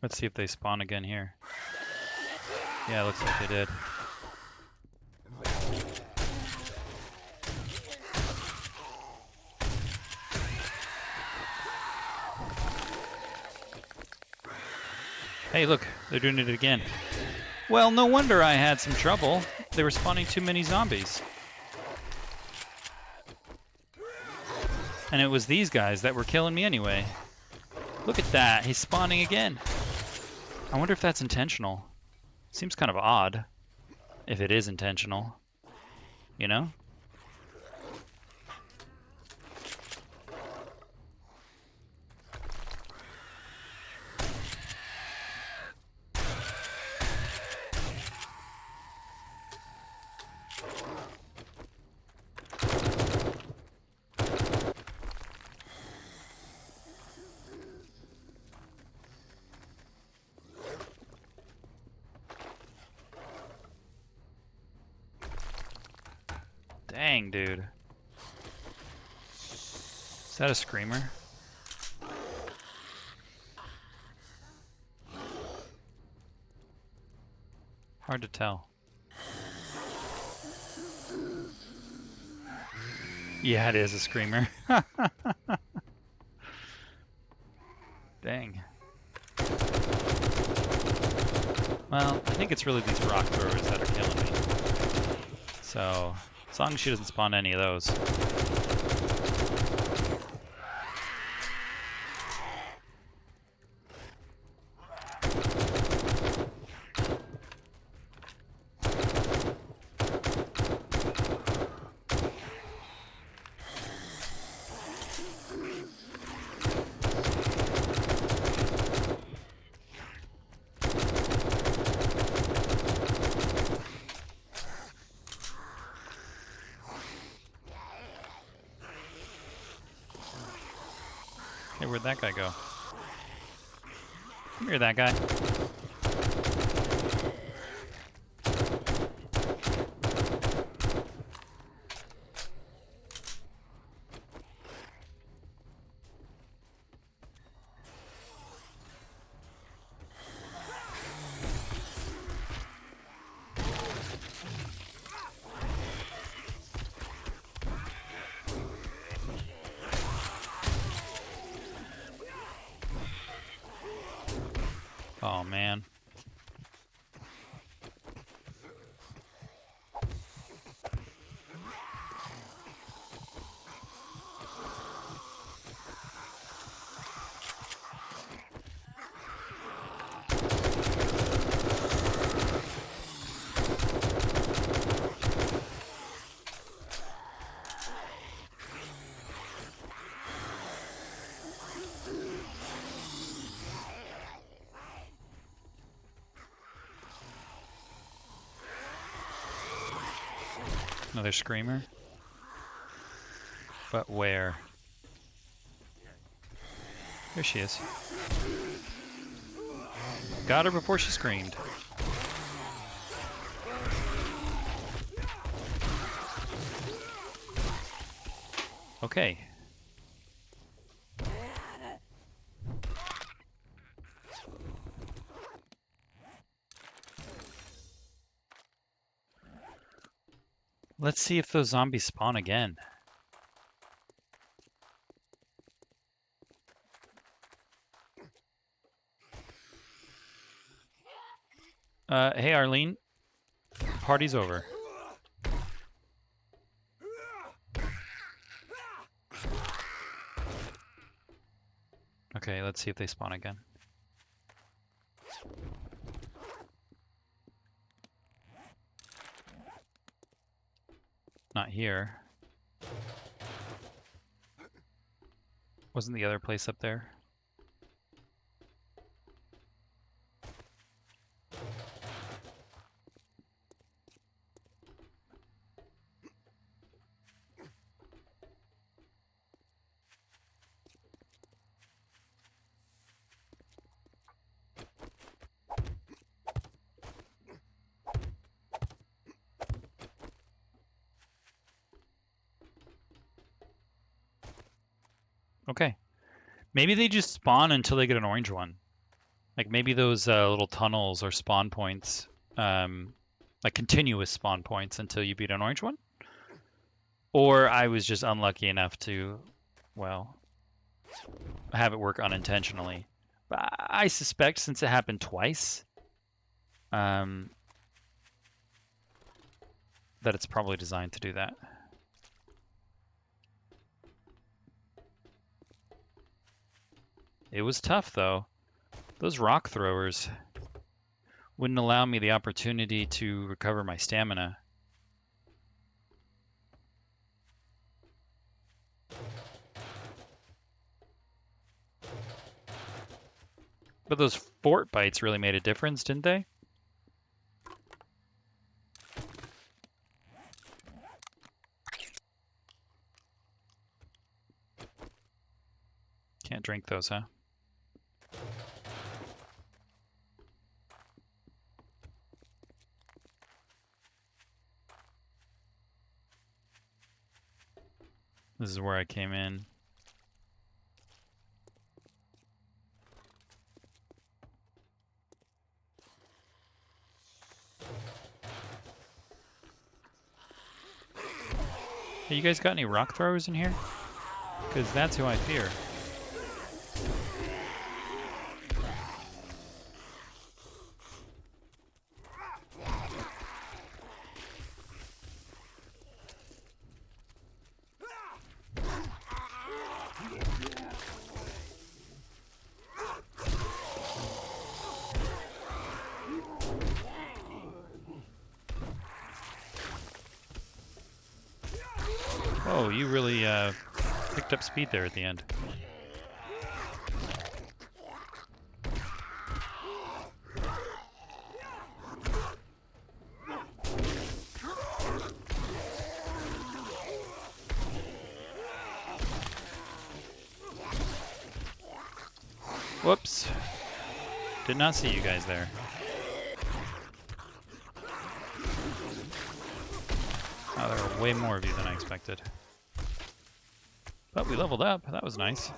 Let's see if they spawn again here. Yeah, looks like they did. Hey, look, they're doing it again. Well, no wonder I had some trouble. They were spawning too many zombies. And it was these guys that were killing me anyway. Look at that, he's spawning again. I wonder if that's intentional. Seems kind of odd if it is intentional, you know? Dang, dude. Is that a screamer? Hard to tell. Yeah, it is a screamer. Dang. Well, I think it's really these rock throwers that are killing me. So, as long as she doesn't spawn any of those. Hey, where'd that guy go? Come here, that guy. Oh, man. Another screamer. But where? There she is. Got her before she screamed. Okay. Let's see if those zombies spawn again. Hey Arlene, party's over. Okay, let's see if they spawn again. Not here. Wasn't the other place up there? Okay. Maybe they just spawn until they get an orange one. Like maybe those little tunnels or spawn points, like continuous spawn points until you beat an orange one. Or I was just unlucky enough to, well, have it work unintentionally. But I suspect since it happened twice, that it's probably designed to do that. It was tough though. Those rock throwers wouldn't allow me the opportunity to recover my stamina. But those fort bites really made a difference, didn't they? Can't drink those, huh? This is where I came in. Hey, you guys got any rock throwers in here? Because that's who I fear. Oh, you really picked up speed there at the end. Whoops. Did not see you guys there. Oh, there were way more of you than I expected. But we leveled up. That was nice.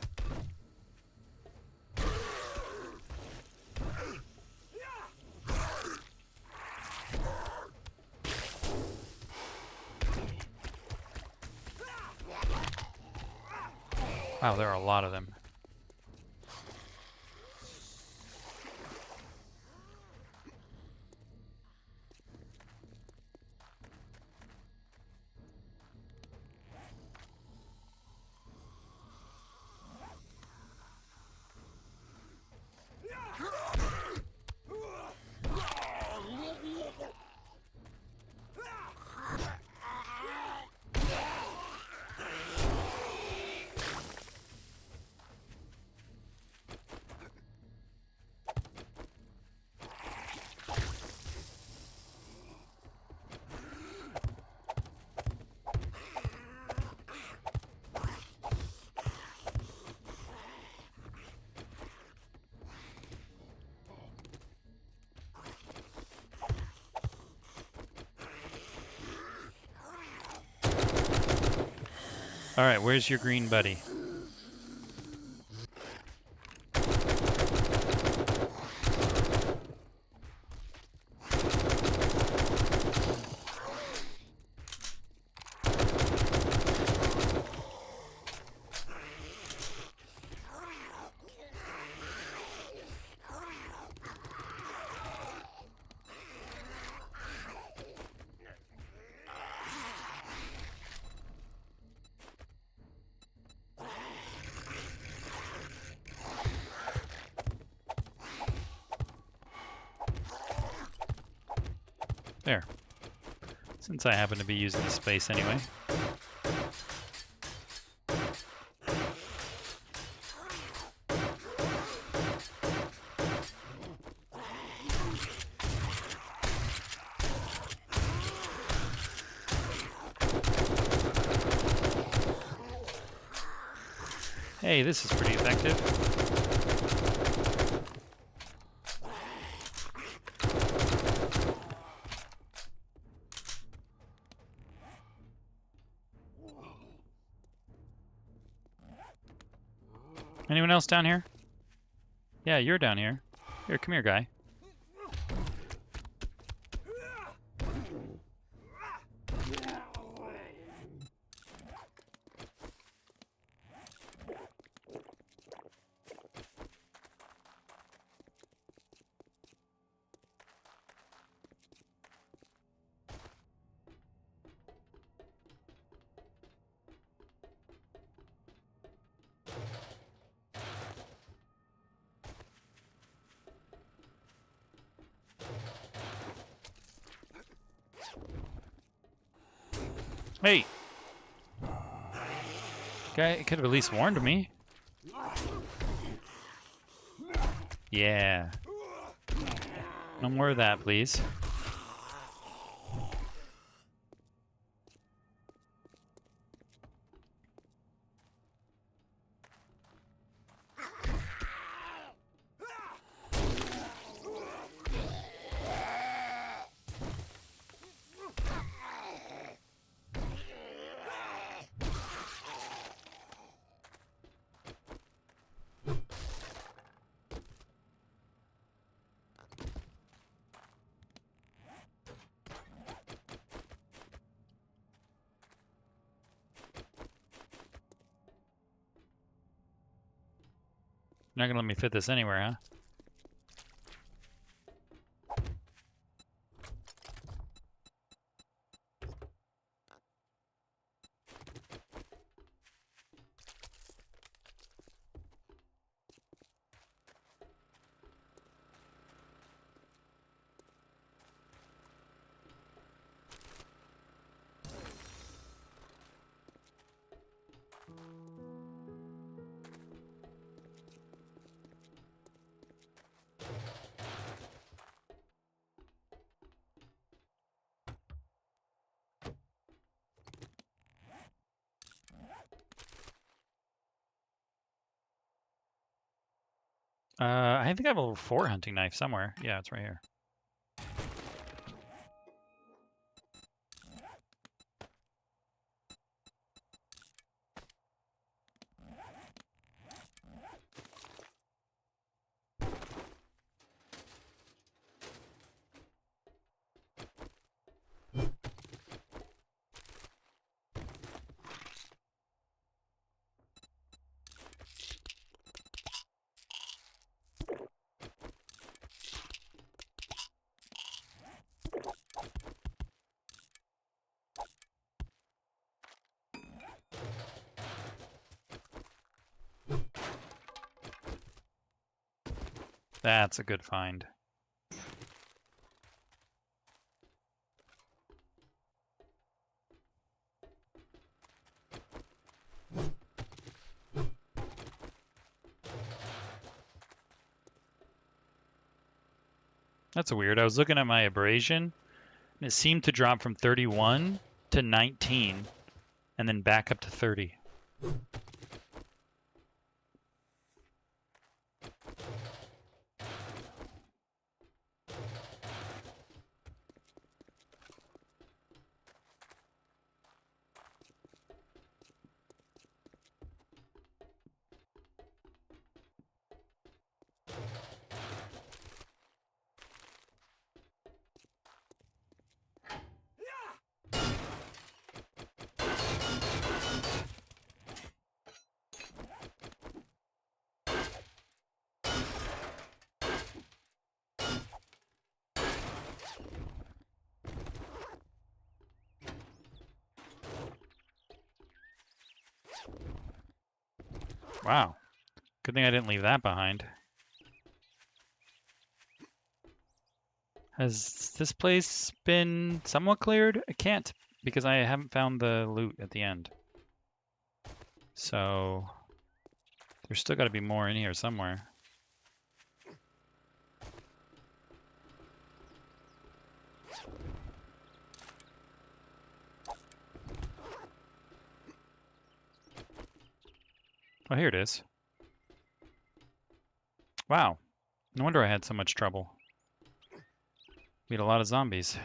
Wow, there are a lot of them. All right, where's your green buddy? There. Since I happen to be using the space anyway. Hey, this is pretty effective. Anyone else down here? Yeah, you're down here. Here, come here, guy. Hey! Guy could have at least warned me. Yeah. No more of that, please. You're not gonna let me fit this anywhere, huh? I think I have a level 4 hunting knife somewhere. Yeah, it's right here. That's a good find. That's weird. I was looking at my abrasion, and it seemed to drop from 31 to 19, and then back up to 30. Wow. Good thing I didn't leave that behind. Has this place been somewhat cleared? I can't, because I haven't found the loot at the end. So there's still got to be more in here somewhere. Oh, here it is. Wow. No wonder I had so much trouble. We had a lot of zombies.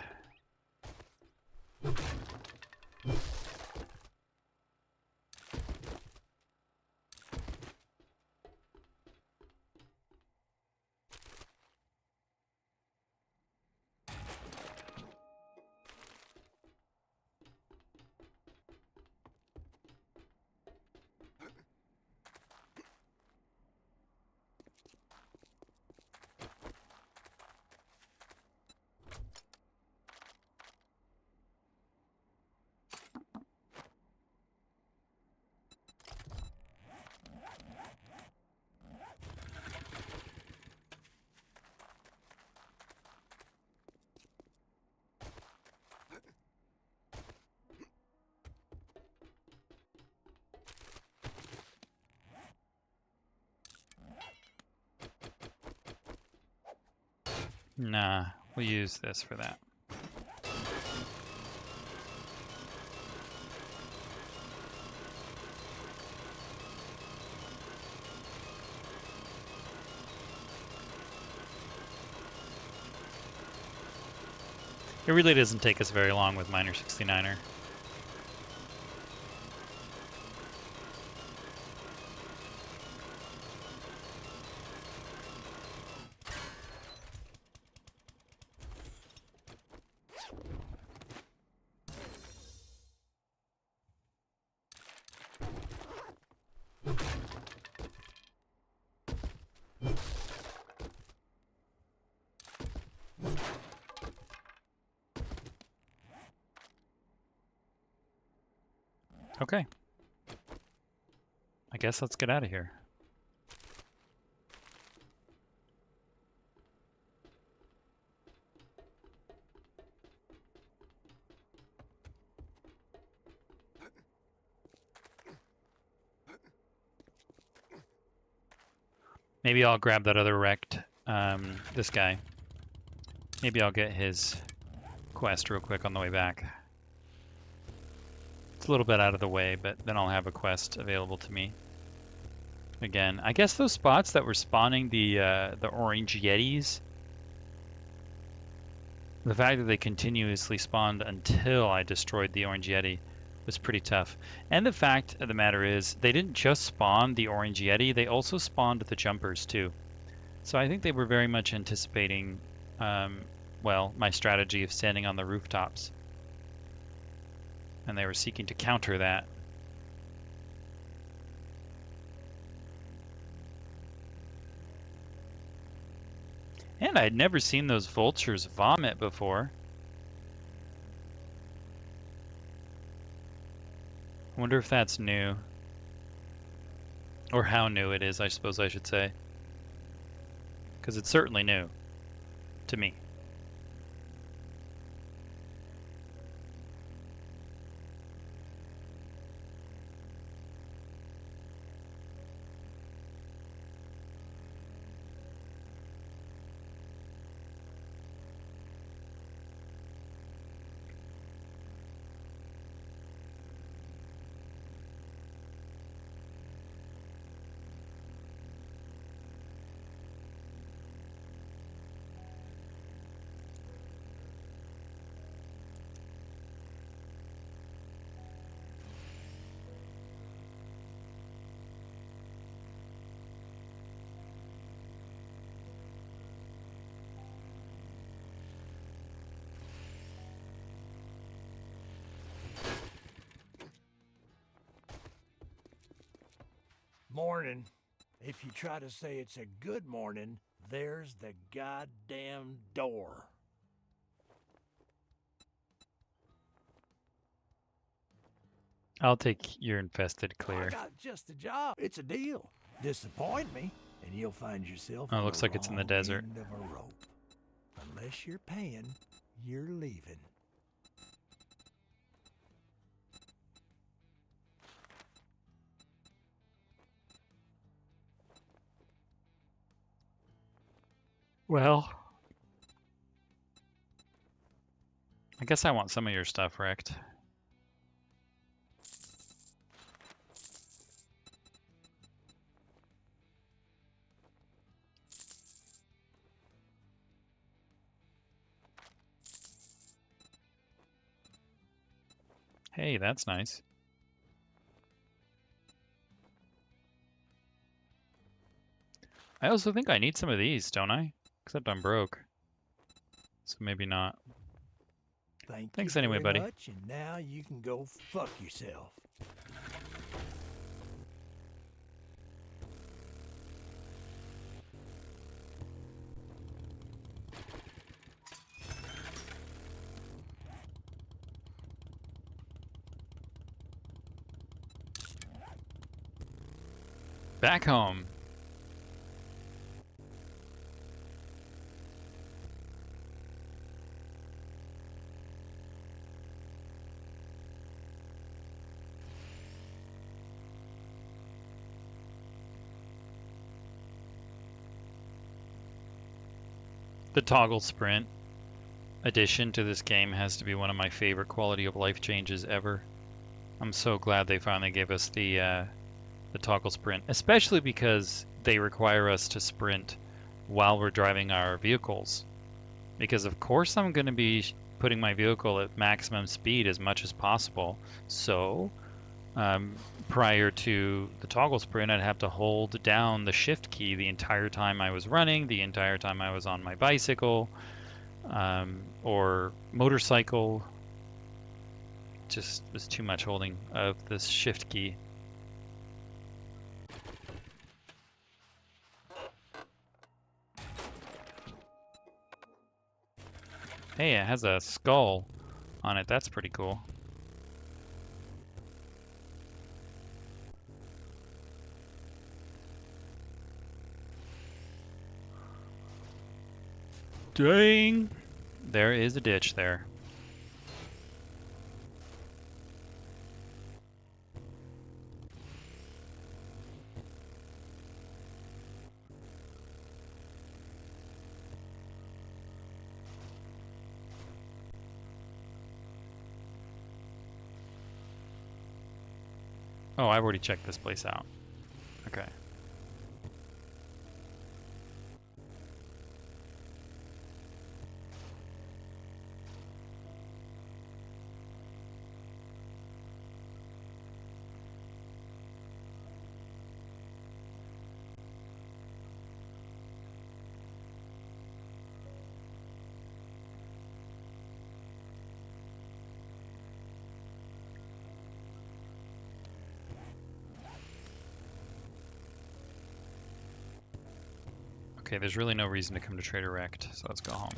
Nah, we'll use this for that. It really doesn't take us very long with Miner 69er. Okay. I guess let's get out of here. Maybe I'll grab that other wrecked, this guy. Maybe I'll get his quest real quick on the way back. It's a little bit out of the way, but then I'll have a quest available to me. Again, I guess those spots that were spawning the orange yetis, the fact that they continuously spawned until I destroyed the orange yeti was pretty tough. And the fact of the matter is, they didn't just spawn the orange yeti, they also spawned the jumpers too. So I think they were very much anticipating, well, my strategy of standing on the rooftops. And they were seeking to counter that. And I'd never seen those vultures vomit before. I wonder if that's new. Or how new it is, I suppose I should say. Because it's certainly new to me. Morning. If you try to say it's a good morning, there's the goddamn door. I'll take your infested I clear. got just the job. It's a deal. Disappoint me, and you'll find yourself Oh, on looks the like it's in the wrong desert. end of a rope. Unless you're paying, you're leaving. Well, I guess I want some of your stuff wrecked. Hey, that's nice. I also think I need some of these, don't I? Except I'm broke. So maybe not. Thank you Thanks anyway, very buddy. much, and now you can go fuck yourself. Back home. The toggle sprint addition to this game has to be one of my favorite quality of life changes ever. I'm so glad they finally gave us the toggle sprint, especially because they require us to sprint while we're driving our vehicles. Because of course I'm going to be putting my vehicle at maximum speed as much as possible. So prior to the toggle sprint, I'd have to hold down the shift key the entire time I was running, the entire time I was on my bicycle or motorcycle. Just was too much holding of this shift key. Hey, it has a skull on it. That's pretty cool. Dang! There is a ditch there. Oh, I've already checked this place out. Okay. Okay, there's really no reason to come to Trader Rect, so let's go home.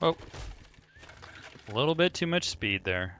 Oh, a little bit too much speed there.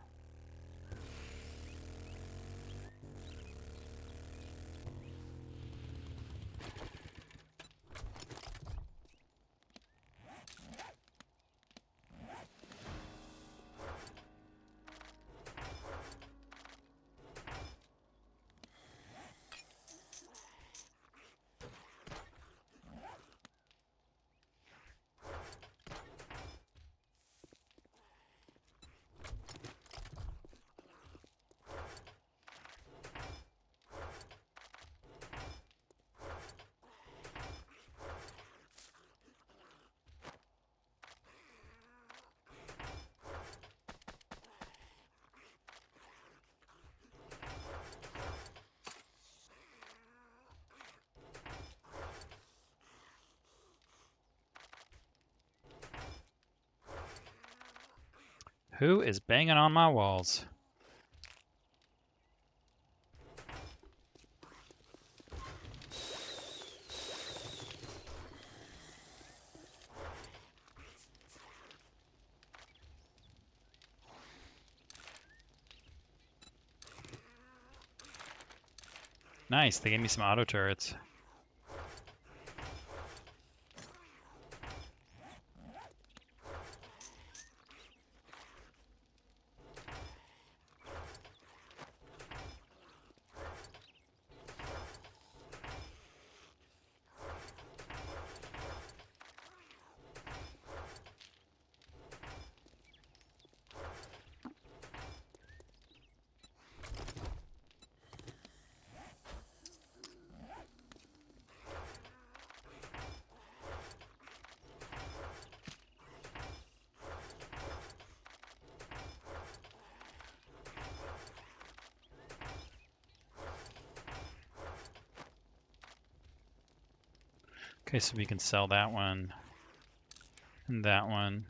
Who is banging on my walls? Nice, they gave me some auto turrets. Okay, so we can sell that one and that one.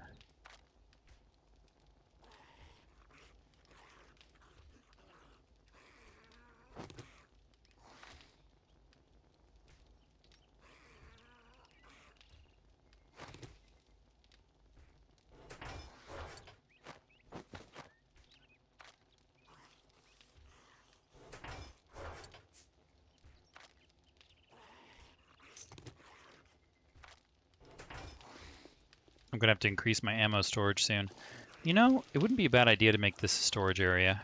I'm gonna have to increase my ammo storage soon. You know, it wouldn't be a bad idea to make this a storage area.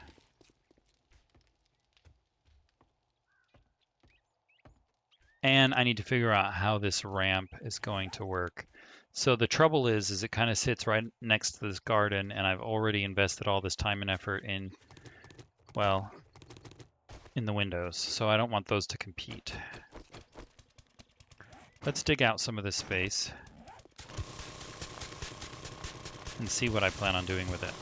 And I need to figure out how this ramp is going to work. So the trouble is it kind of sits right next to this garden, and I've already invested all this time and effort in, well, in the windows. So I don't want those to compete. Let's dig out some of this space and see what I plan on doing with it.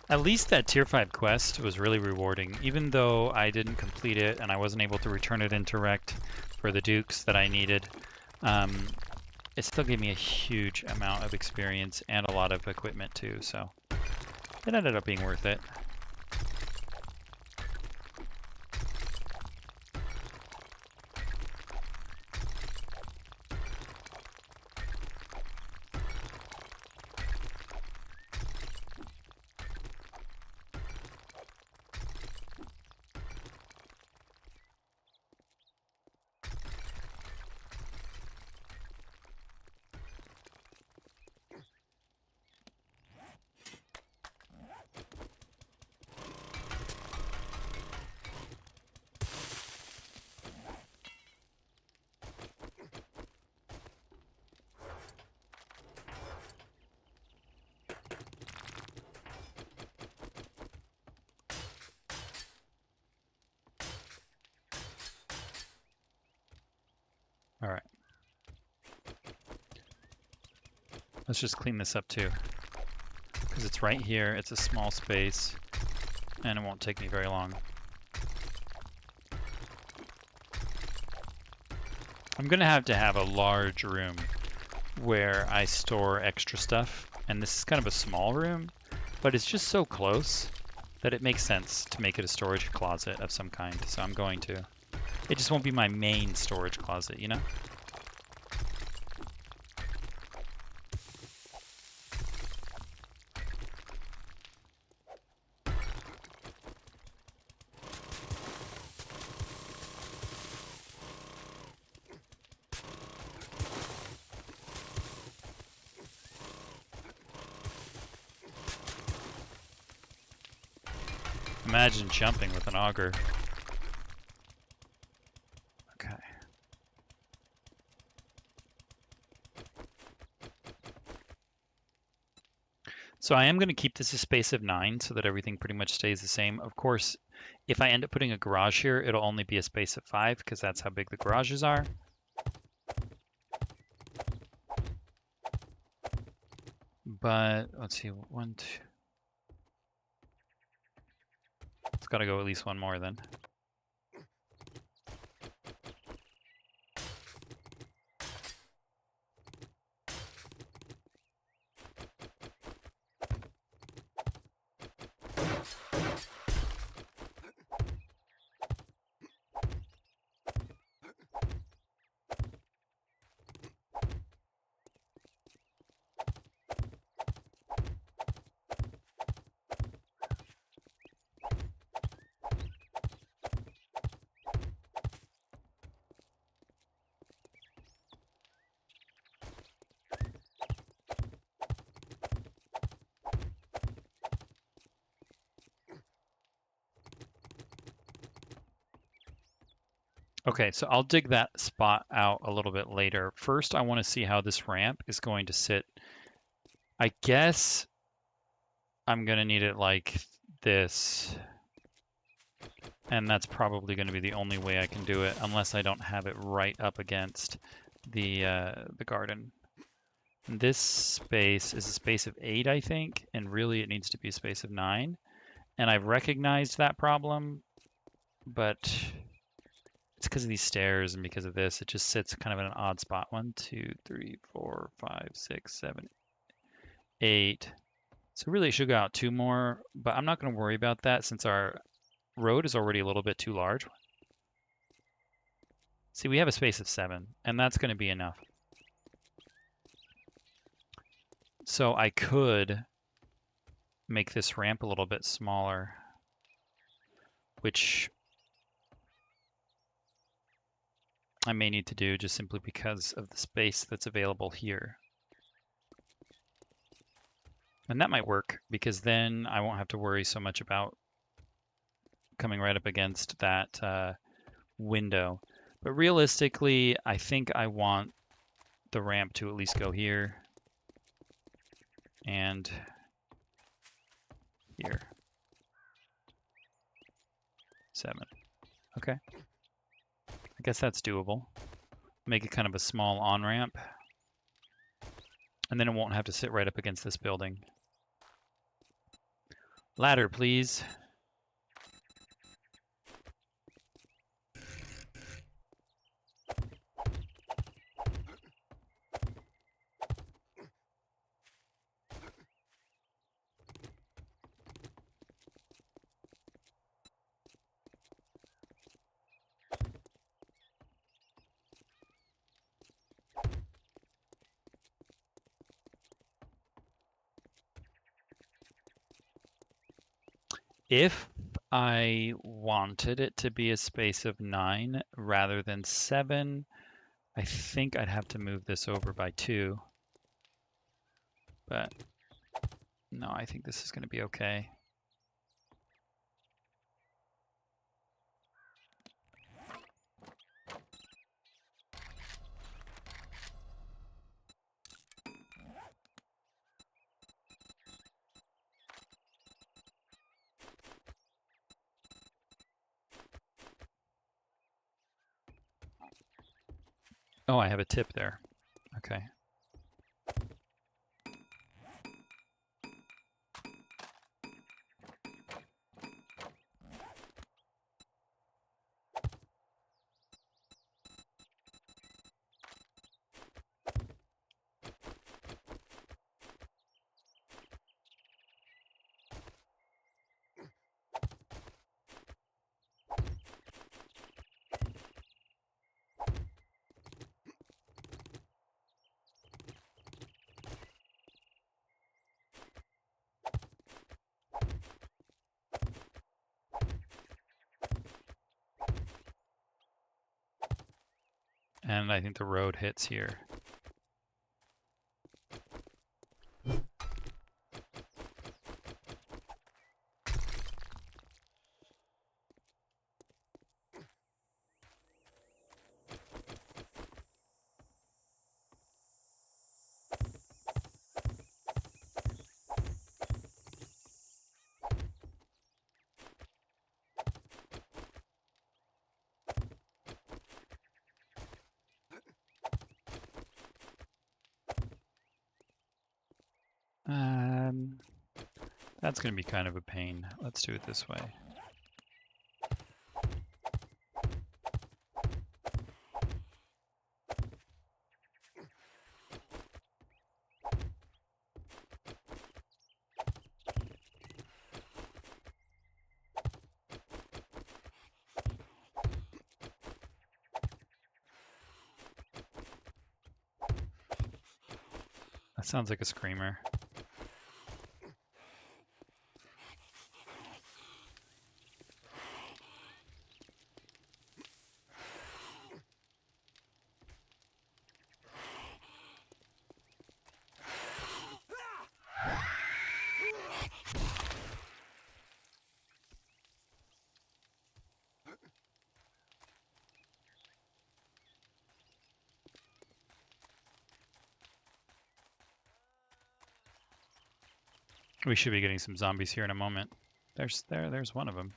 At least that tier 5 quest was really rewarding, even though I didn't complete it and I wasn't able to return it into Rect for the dukes that I needed. It still gave me a huge amount of experience and a lot of equipment too, so it ended up being worth it. All right. Let's just clean this up too, because it's right here. It's a small space, and it won't take me very long. I'm gonna have to have a large room where I store extra stuff, and this is kind of a small room, but it's just so close that it makes sense to make it a storage closet of some kind, so I'm going to. It just won't be my main storage closet, you know? Imagine jumping with an auger. Okay. So I am going to keep this a space of 9 so that everything pretty much stays the same. Of course, if I end up putting a garage here, it'll only be a space of 5 because that's how big the garages are. But let's see, 1, 2. It's got to go at least one more then. Okay, so I'll dig that spot out a little bit later. First, I want to see how this ramp is going to sit. I guess I'm going to need it like this. And that's probably going to be the only way I can do it, unless I don't have it right up against the garden. And this space is a space of 8, I think, and really it needs to be a space of 9. And I've recognized that problem, but it's because of these stairs and because of this. It just sits kind of in an odd spot. 1, 2, 3, 4, 5, 6, 7, 8. So really it should go out 2 more, but I'm not going to worry about that since our road is already a little bit too large. See, we have a space of 7, and that's going to be enough. So I could make this ramp a little bit smaller, which I may need to do just simply because of the space that's available here. And that might work because then I won't have to worry so much about coming right up against that window. But realistically, I think I want the ramp to at least go here and here. 7. Okay. I guess that's doable. Make it kind of a small on-ramp. And then it won't have to sit right up against this building. Ladder, please. If I wanted it to be a space of 9 rather than 7, I think I'd have to move this over by 2. But no, I think this is going to be okay. Oh, I have a tip there. Okay. And I think the road hits here. That's going to be kind of a pain. Let's do it this way. That sounds like a screamer. We should be getting some zombies here in a moment. There's one of them.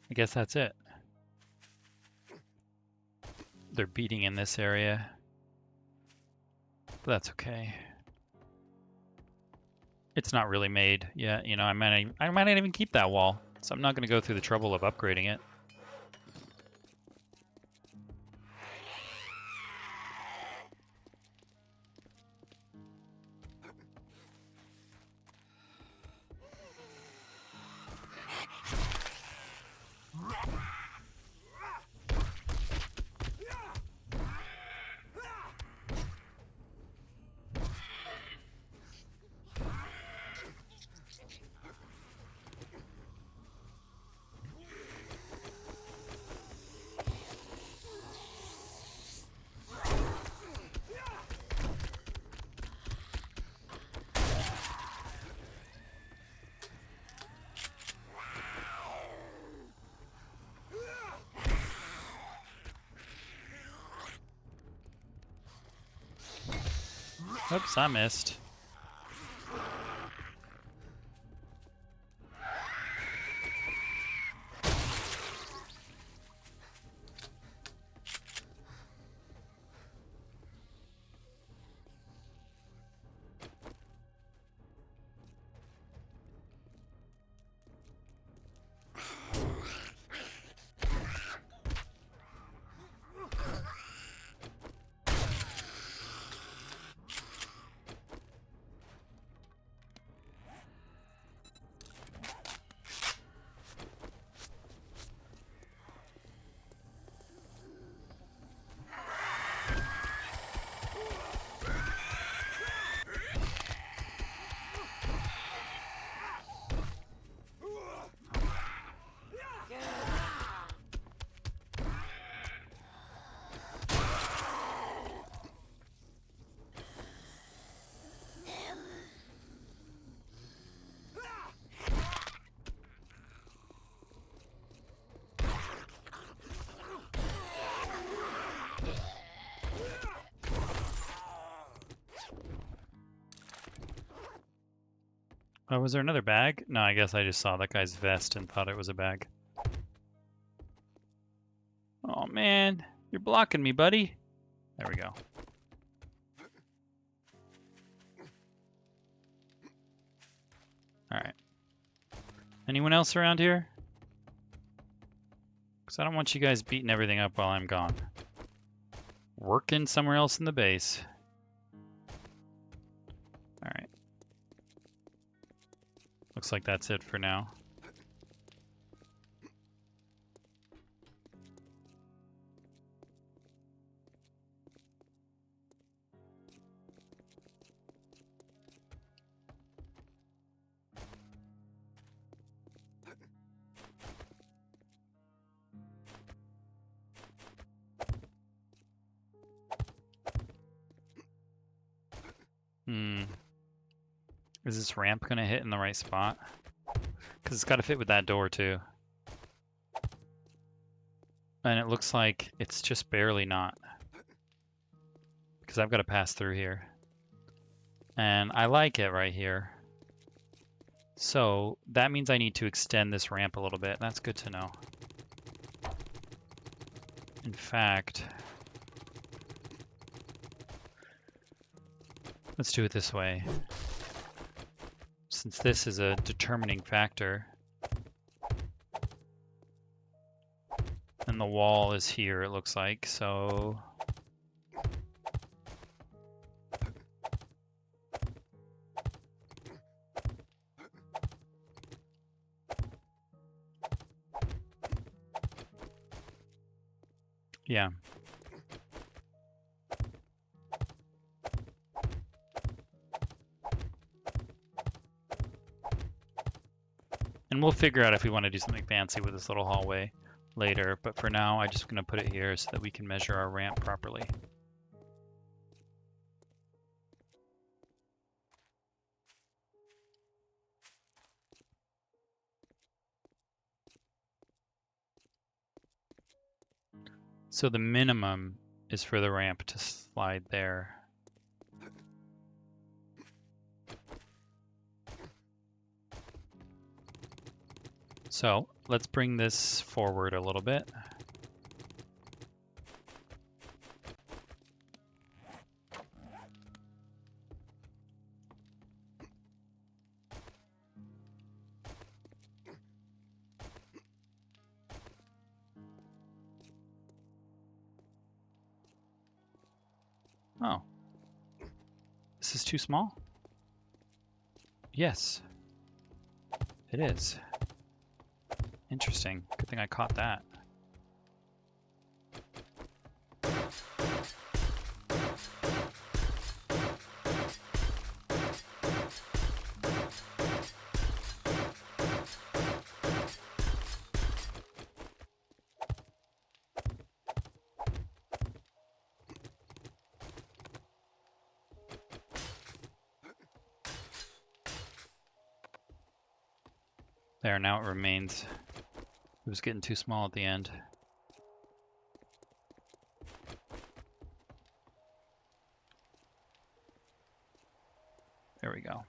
I guess that's it. They're beating in this area. But that's okay. It's not really made yet. You know, I might not even keep that wall. So I'm not going to go through the trouble of upgrading it. Oops, I missed. Oh, was there another bag? No, I guess I just saw that guy's vest and thought it was a bag. Man, you're blocking me, buddy. There we go. All right. Anyone else around here? Because I don't want you guys beating everything up while I'm gone. Working somewhere else in the base. All right. Looks like that's it for now. Is this ramp gonna hit in the right spot? Because it's got to fit with that door too. And it looks like it's just barely not. Because I've got to pass through here. And I like it right here. So that means I need to extend this ramp a little bit. That's good to know. In fact, let's do it this way. Since this is a determining factor, and the wall is here, it looks like, so yeah. And we'll figure out if we want to do something fancy with this little hallway later, but for now I'm just going to put it here so that we can measure our ramp properly. So the minimum is for the ramp to slide there. So let's bring this forward a little bit. Oh, this is too small? Yes, it is. Interesting. Good thing I caught that. There, now it remains. It was getting too small at the end. There we go.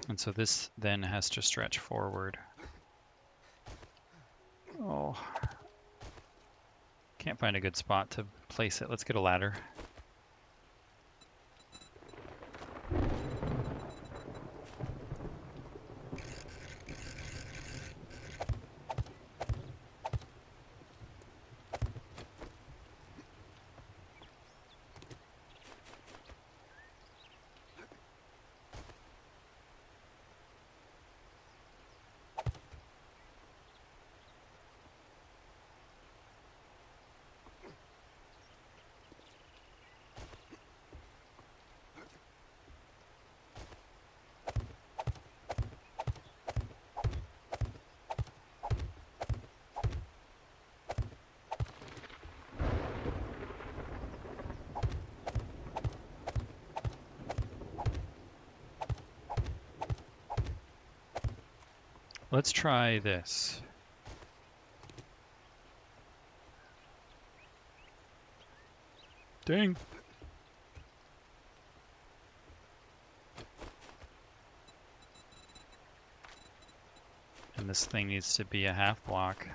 And so this then has to stretch forward. Oh. Can't find a good spot to place it. Let's get a ladder. Let's try this. Dang. this thing needs to be a half block.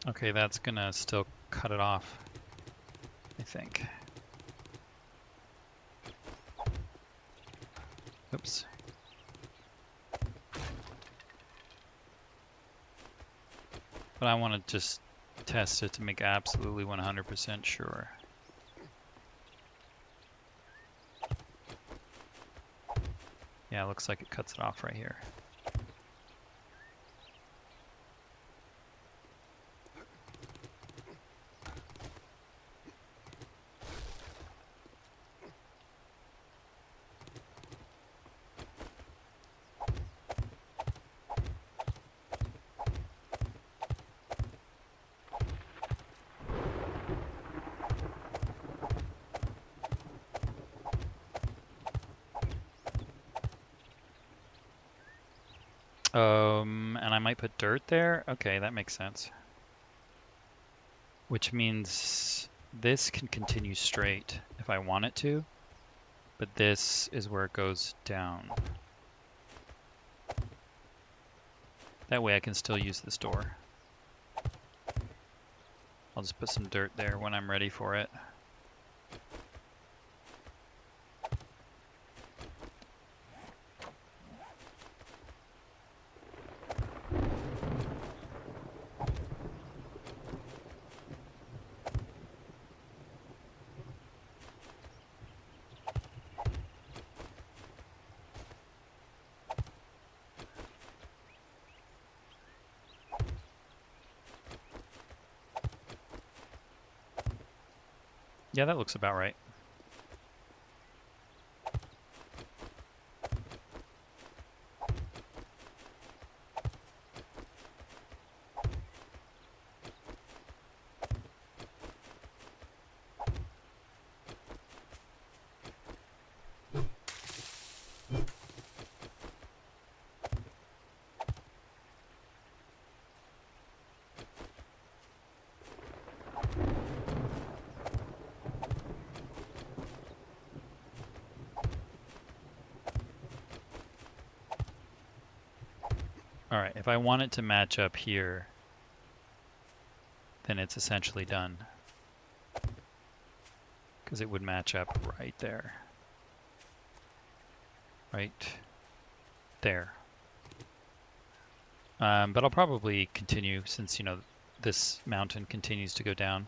Okay, that's gonna still cut it off, I think. Oops. But I want to just test it to make absolutely 100% sure. Yeah, it looks like it cuts it off right here. And I might put dirt there? Okay, that makes sense. Which means this can continue straight if I want it to, but this is where it goes down. That way I can still use this door. I'll just put some dirt there when I'm ready for it. Yeah, that looks about right. All right, if I want it to match up here, then it's essentially done. Because it would match up right there. Right there. But I'll probably continue since, you know, this mountain continues to go down.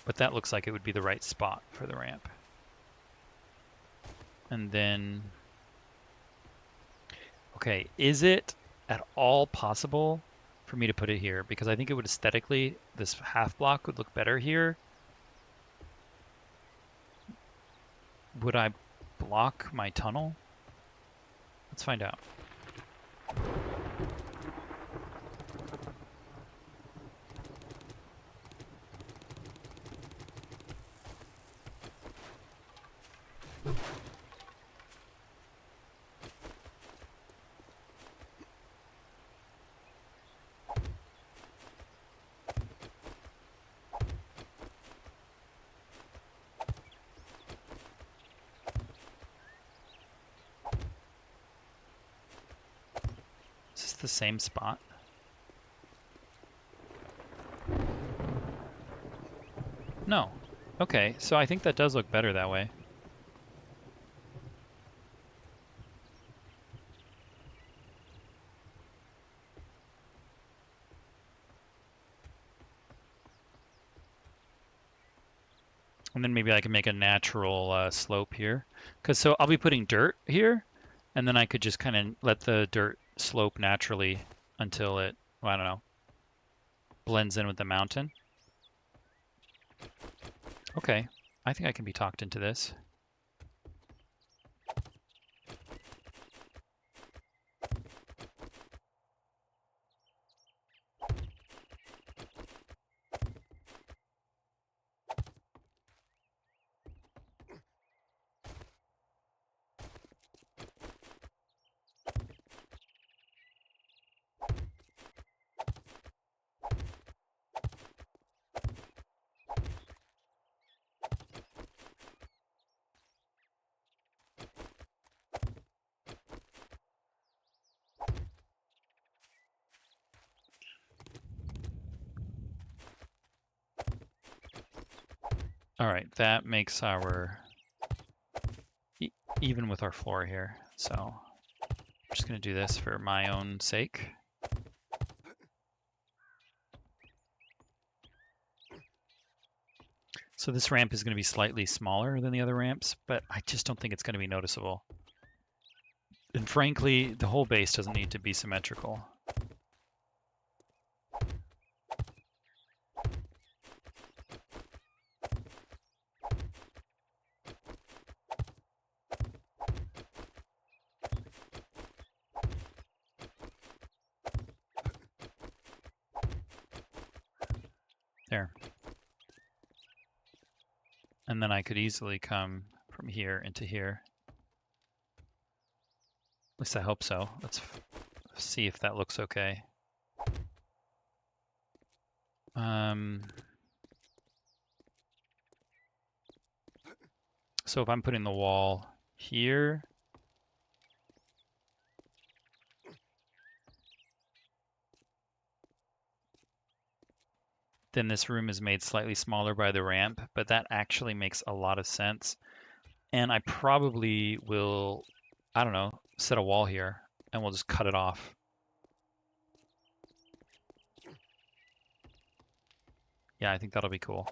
But that looks like it would be the right spot for the ramp. And then, okay, is it at all possible for me to put it here? Because I think it would aesthetically, this half block would look better here. Would I block my tunnel? Let's find out. Is this the same spot? No. Okay, so I think that does look better that way. And then maybe I can make a natural slope here. Because so I'll be putting dirt here, and then I could just kind of let the dirt slope naturally until it, well, I don't know, blends in with the mountain. Okay, I think I can be talked into this. All right, that makes our even with our floor here. So I'm just going to do this for my own sake. So this ramp is going to be slightly smaller than the other ramps, but I just don't think it's going to be noticeable. And frankly, the whole base doesn't need to be symmetrical. There. And then I could easily come from here into here. At least I hope so. Let's see if that looks okay. So if I'm putting the wall here, then this room is made slightly smaller by the ramp, but that actually makes a lot of sense. And I probably will, I don't know, set a wall here and we'll just cut it off. Yeah, I think that'll be cool.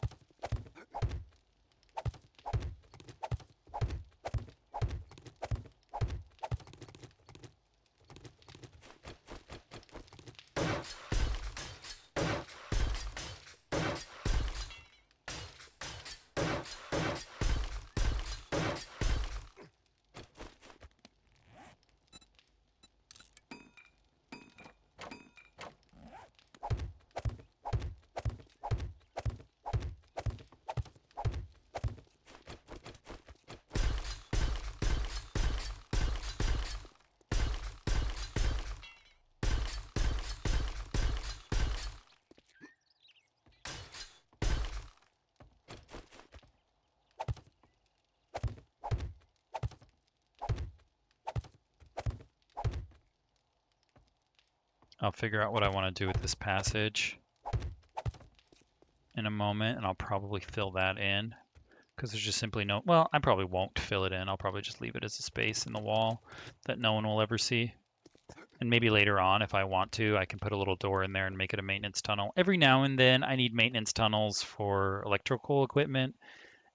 I'll figure out what I want to do with this passage in a moment, and I'll probably fill that in because there's just simply no, well, I probably won't fill it in. I'll probably just leave it as a space in the wall that no one will ever see. And maybe later on, if I want to, I can put a little door in there and make it a maintenance tunnel. Every now and then, I need maintenance tunnels for electrical equipment.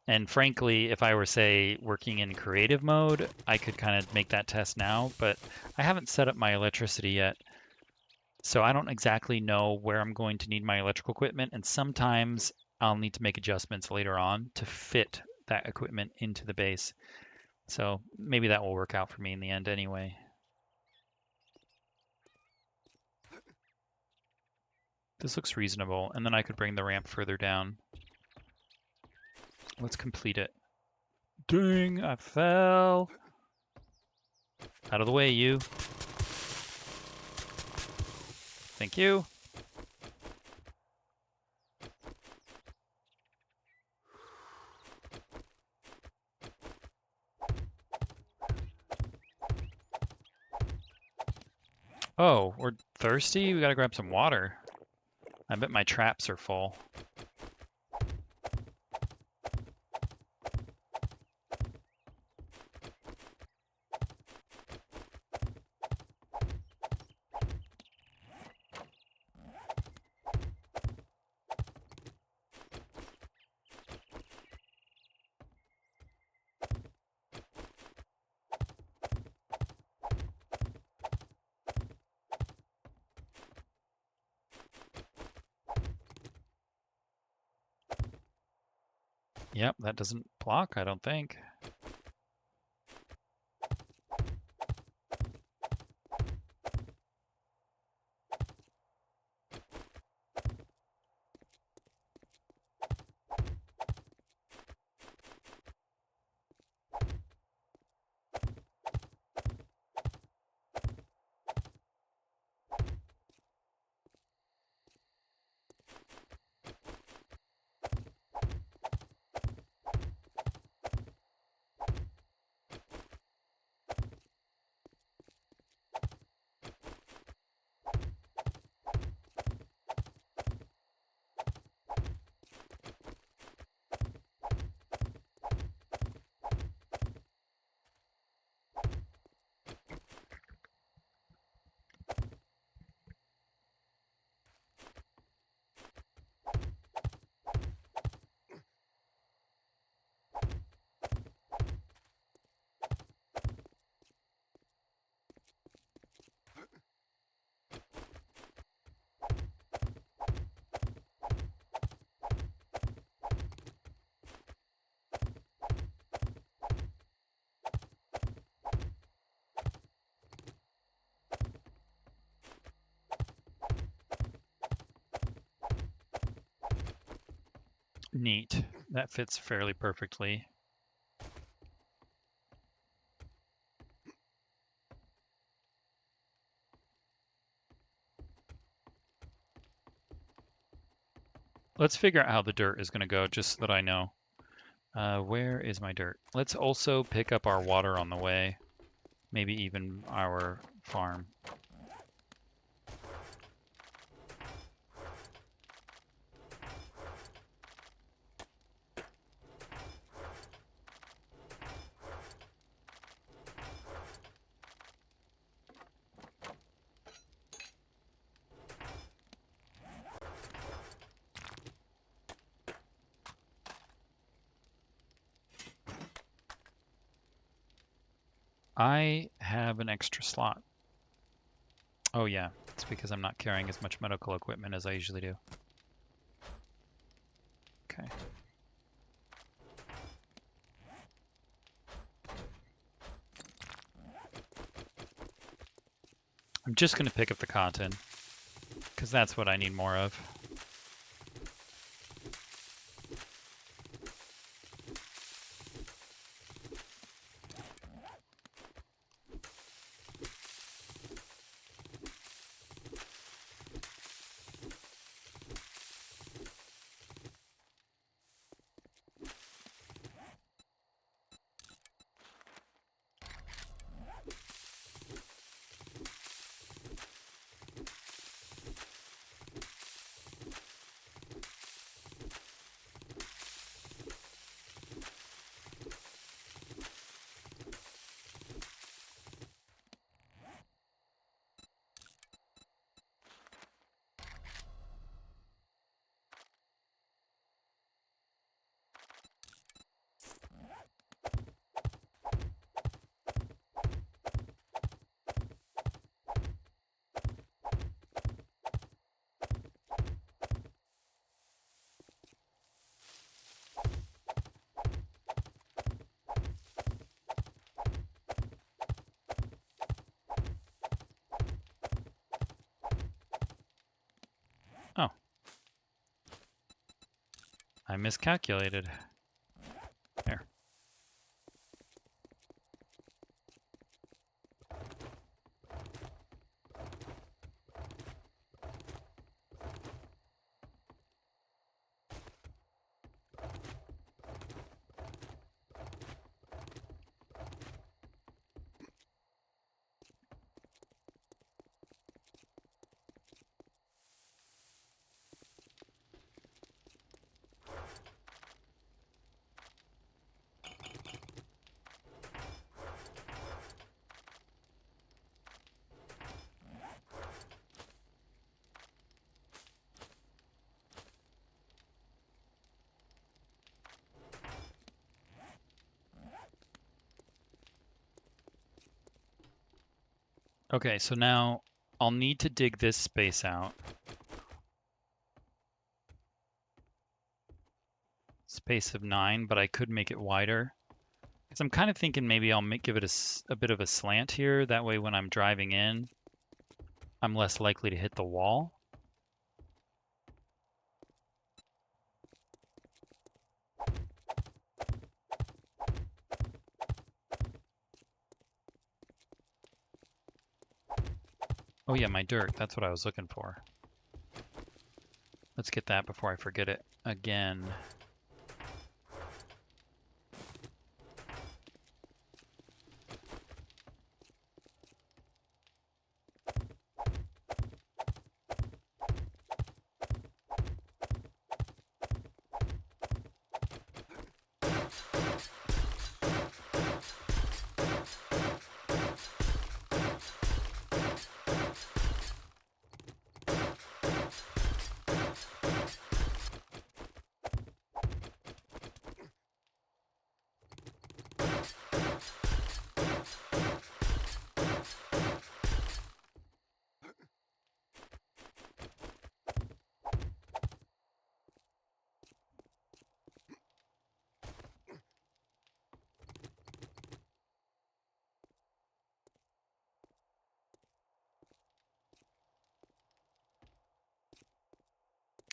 And frankly, if I were, say, working in creative mode, I could kind of make that test now, but I haven't set up my electricity yet. So I don't exactly know where I'm going to need my electrical equipment, and sometimes I'll need to make adjustments later on to fit that equipment into the base. So maybe that will work out for me in the end anyway. This looks reasonable, and then I could bring the ramp further down. Let's complete it. Dang, I fell. Out of the way, you. Thank you. Oh, we're thirsty? We gotta grab some water. I bet my traps are full. Yep, that doesn't block, I don't think. Neat. That fits fairly perfectly. Let's figure out how the dirt is going to go, just so that I know. Where is my dirt? Let's also pick up our water on the way. Maybe even our farm. I have an extra slot. Oh yeah, it's because I'm not carrying as much medical equipment as I usually do. Okay. I'm just going to pick up the cotton, because that's what I need more of. Oh, I miscalculated. There. Okay, so now I'll need to dig this space out. space of 9, but I could make it wider. Because I'm kind of thinking maybe I'll give it a bit of a slant here. That way when I'm driving in, I'm less likely to hit the wall. Oh yeah, my dirt. That's what I was looking for. Let's get that before I forget it again.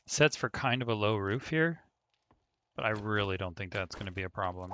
Sets for kind of a low roof here, but I really don't think that's going to be a problem.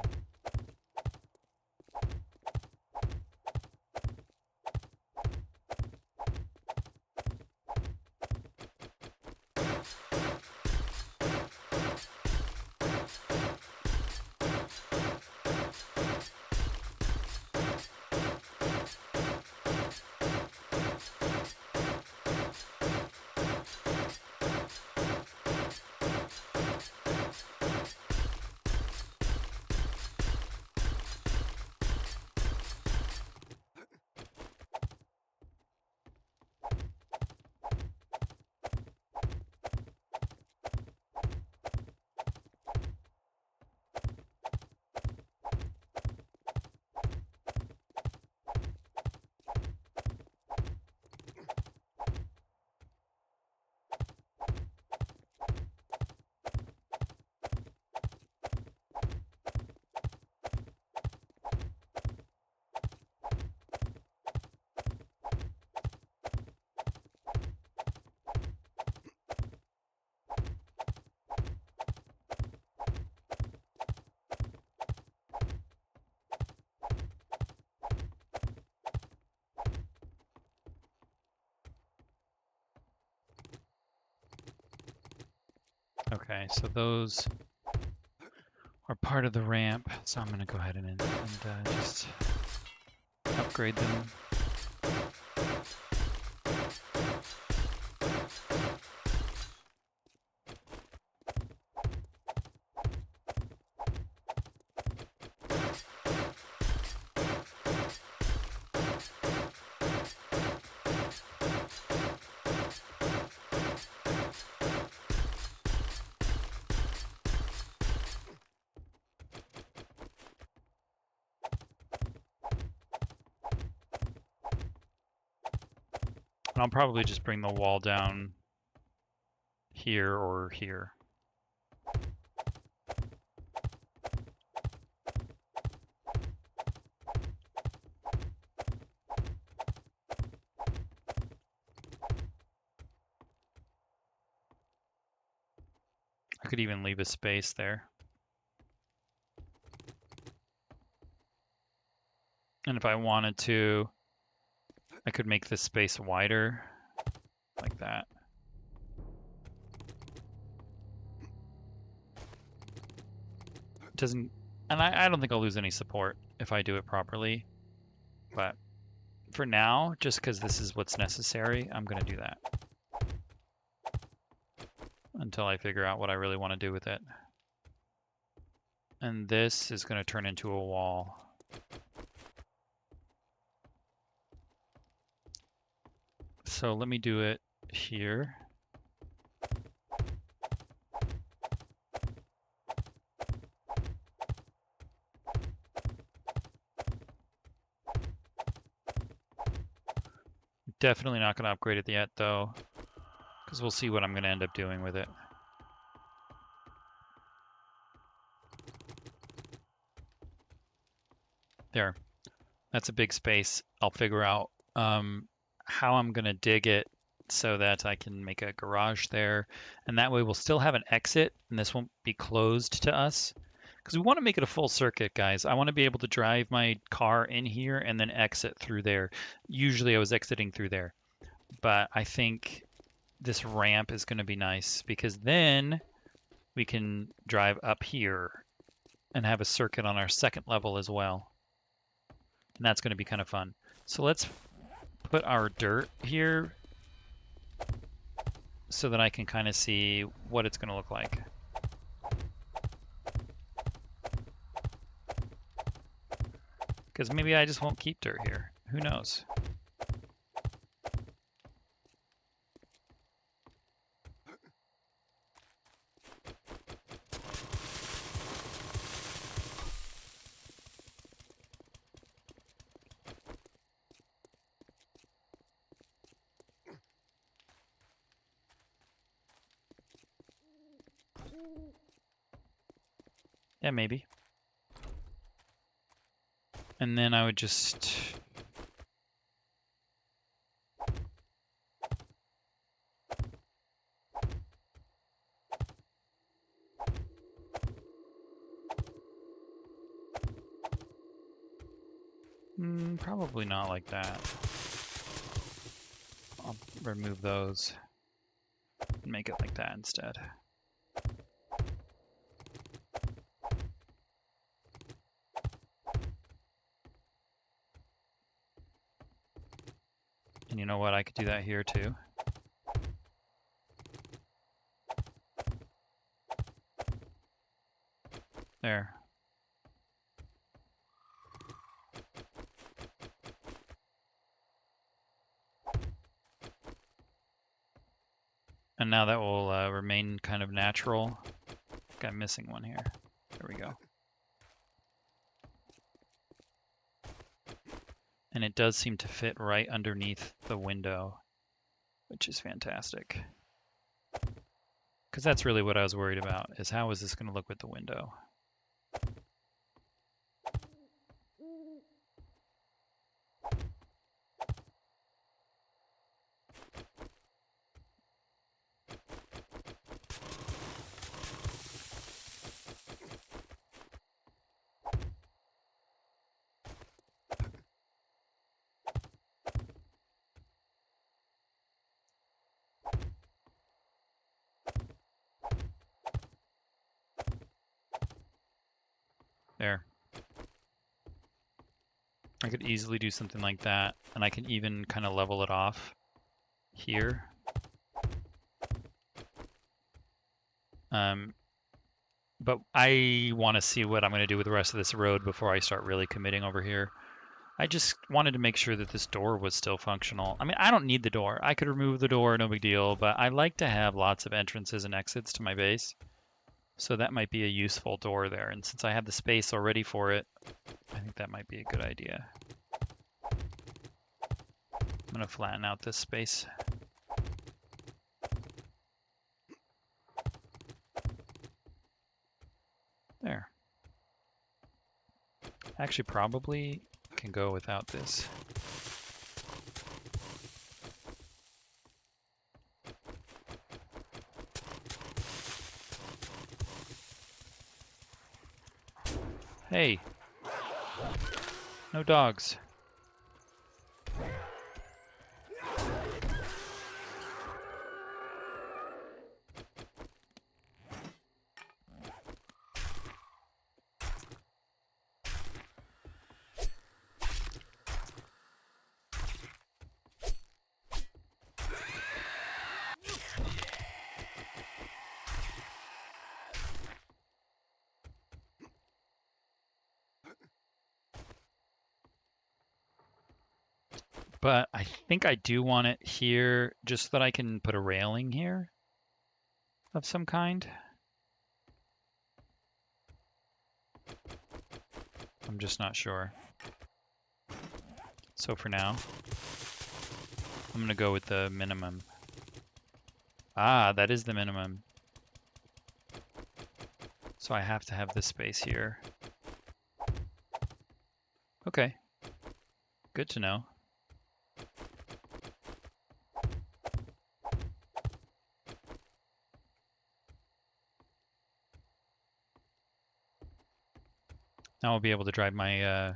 Okay, so those are part of the ramp, so I'm going to go ahead and just upgrade them. And I'll probably just bring the wall down here or here. I could even leave a space there. And if I wanted to, I could make this space wider, like that. It doesn't, and I don't think I'll lose any support if I do it properly. But for now, just because this is what's necessary, I'm going to do that. Until I figure out what I really want to do with it. And this is going to turn into a wall. So let me do it here. Definitely not going to upgrade it yet though, because we'll see what I'm going to end up doing with it. There. That's a big space. I'll figure out how I'm going to dig it so that I can make a garage there. And that way we'll still have an exit and this won't be closed to us. Because we want to make it a full circuit, guys. I want to be able to drive my car in here and then exit through there. Usually I was exiting through there. But I think this ramp is going to be nice because then we can drive up here and have a circuit on our second level as well. And that's going to be kind of fun. So let's put our dirt here so that I can kind of see what it's going to look like. Because maybe I just won't keep dirt here. Who knows? Yeah, maybe. And then I would just... probably not like that. I'll remove those and make it like that instead. And you know what? I could do that here too. There. And now that will remain kind of natural. I think I'm missing one here. There we go. And it does seem to fit right underneath the window, which is fantastic. Because that's really what I was worried about, is how is this going to look with the window? There. I could easily do something like that, and I can even kind of level it off here. But I want to see what I'm going to do with the rest of this road before I start really committing over here. I just wanted to make sure that this door was still functional. I mean, I don't need the door. I could remove the door, no big deal, but I like to have lots of entrances and exits to my base. So that might be a useful door there. And since I have the space already for it, I think that might be a good idea. I'm going to flatten out this space. There. Actually, probably can go without this. Hey, no dogs. But I think I do want it here just so that I can put a railing here of some kind. I'm just not sure. So for now, I'm gonna go with the minimum. Ah, that is the minimum. So I have to have this space here. Okay, good to know. Now I'll be able to drive my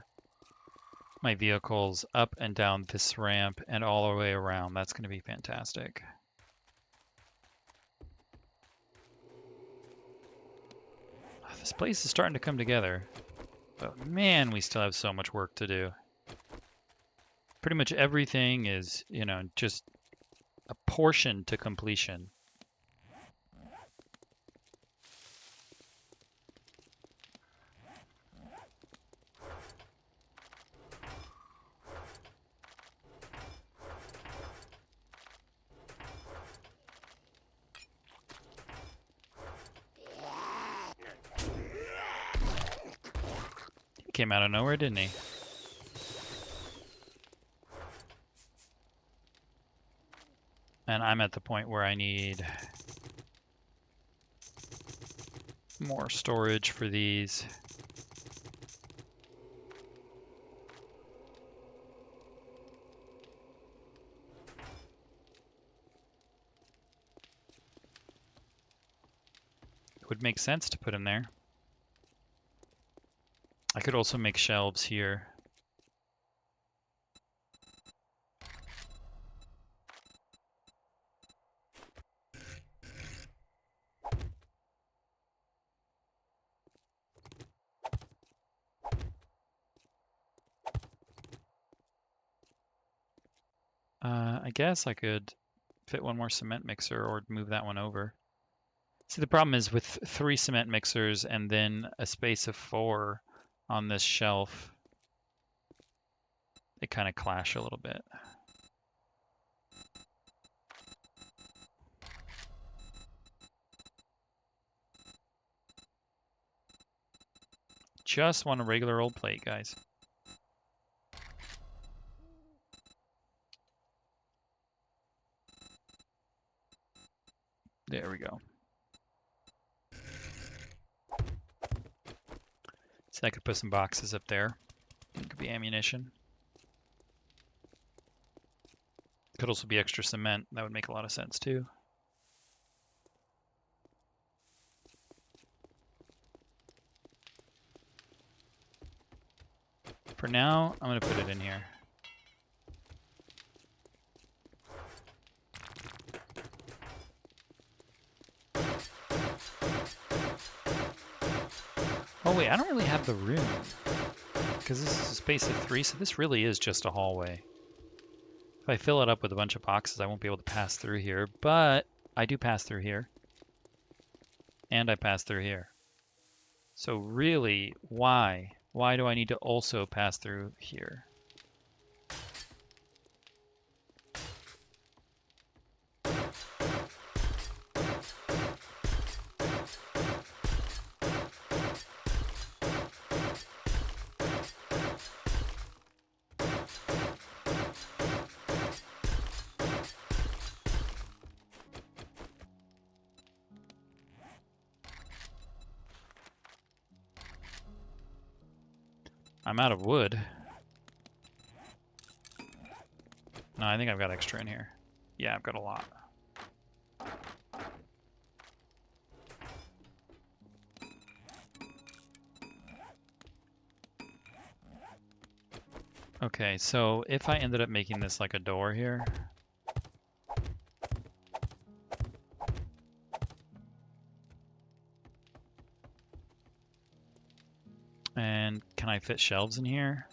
my vehicles up and down this ramp and all the way around. That's going to be fantastic. This place is starting to come together, but man, we still have so much work to do. Pretty much everything is, you know, just a portion to completion. He came out of nowhere, didn't he? And I'm at the point where I need more storage for these. It would make sense to put him there. I could also make shelves here. I guess I could fit one more cement mixer or move that one over. See, the problem is with 3 cement mixers and then a space of 4 on this shelf, they kind of clash a little bit. Just want a regular old plate, guys. There we go. So I could put some boxes up there. It could be ammunition. Could also be extra cement. That would make a lot of sense too. For now, I'm going to put it in here. Oh wait, I don't really have the room. Because this is a space of 3, so this really is just a hallway. If I fill it up with a bunch of boxes, I won't be able to pass through here, but I do pass through here. And I pass through here. So really, why? Why do I need to also pass through here? I'm out of wood. No, I think I've got extra in here. Yeah, I've got a lot. Okay, so if I ended up making this like a door here. And can I fit shelves in here?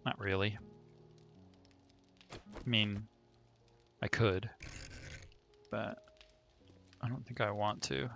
Not really. I mean, I could, but I don't think I want to.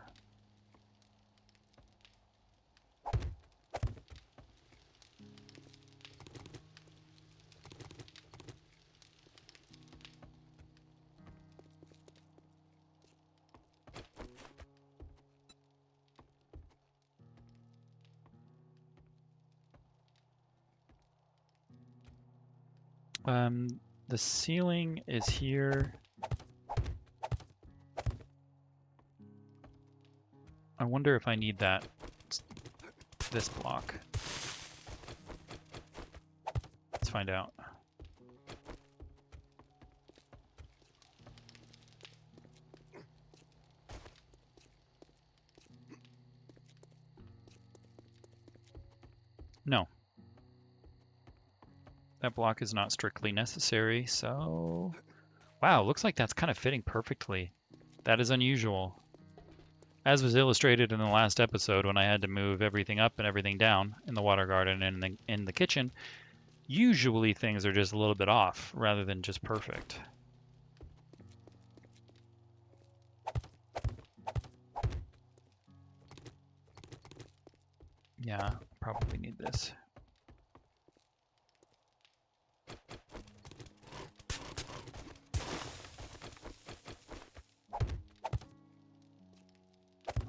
The ceiling is here. I wonder if I need this block. Let's find out. No. That block is not strictly necessary, so... Wow, looks like that's kind of fitting perfectly. That is unusual. As was illustrated in the last episode when I had to move everything up and everything down in the water garden and in the kitchen, usually things are just a little bit off rather than just perfect. Yeah, probably need this.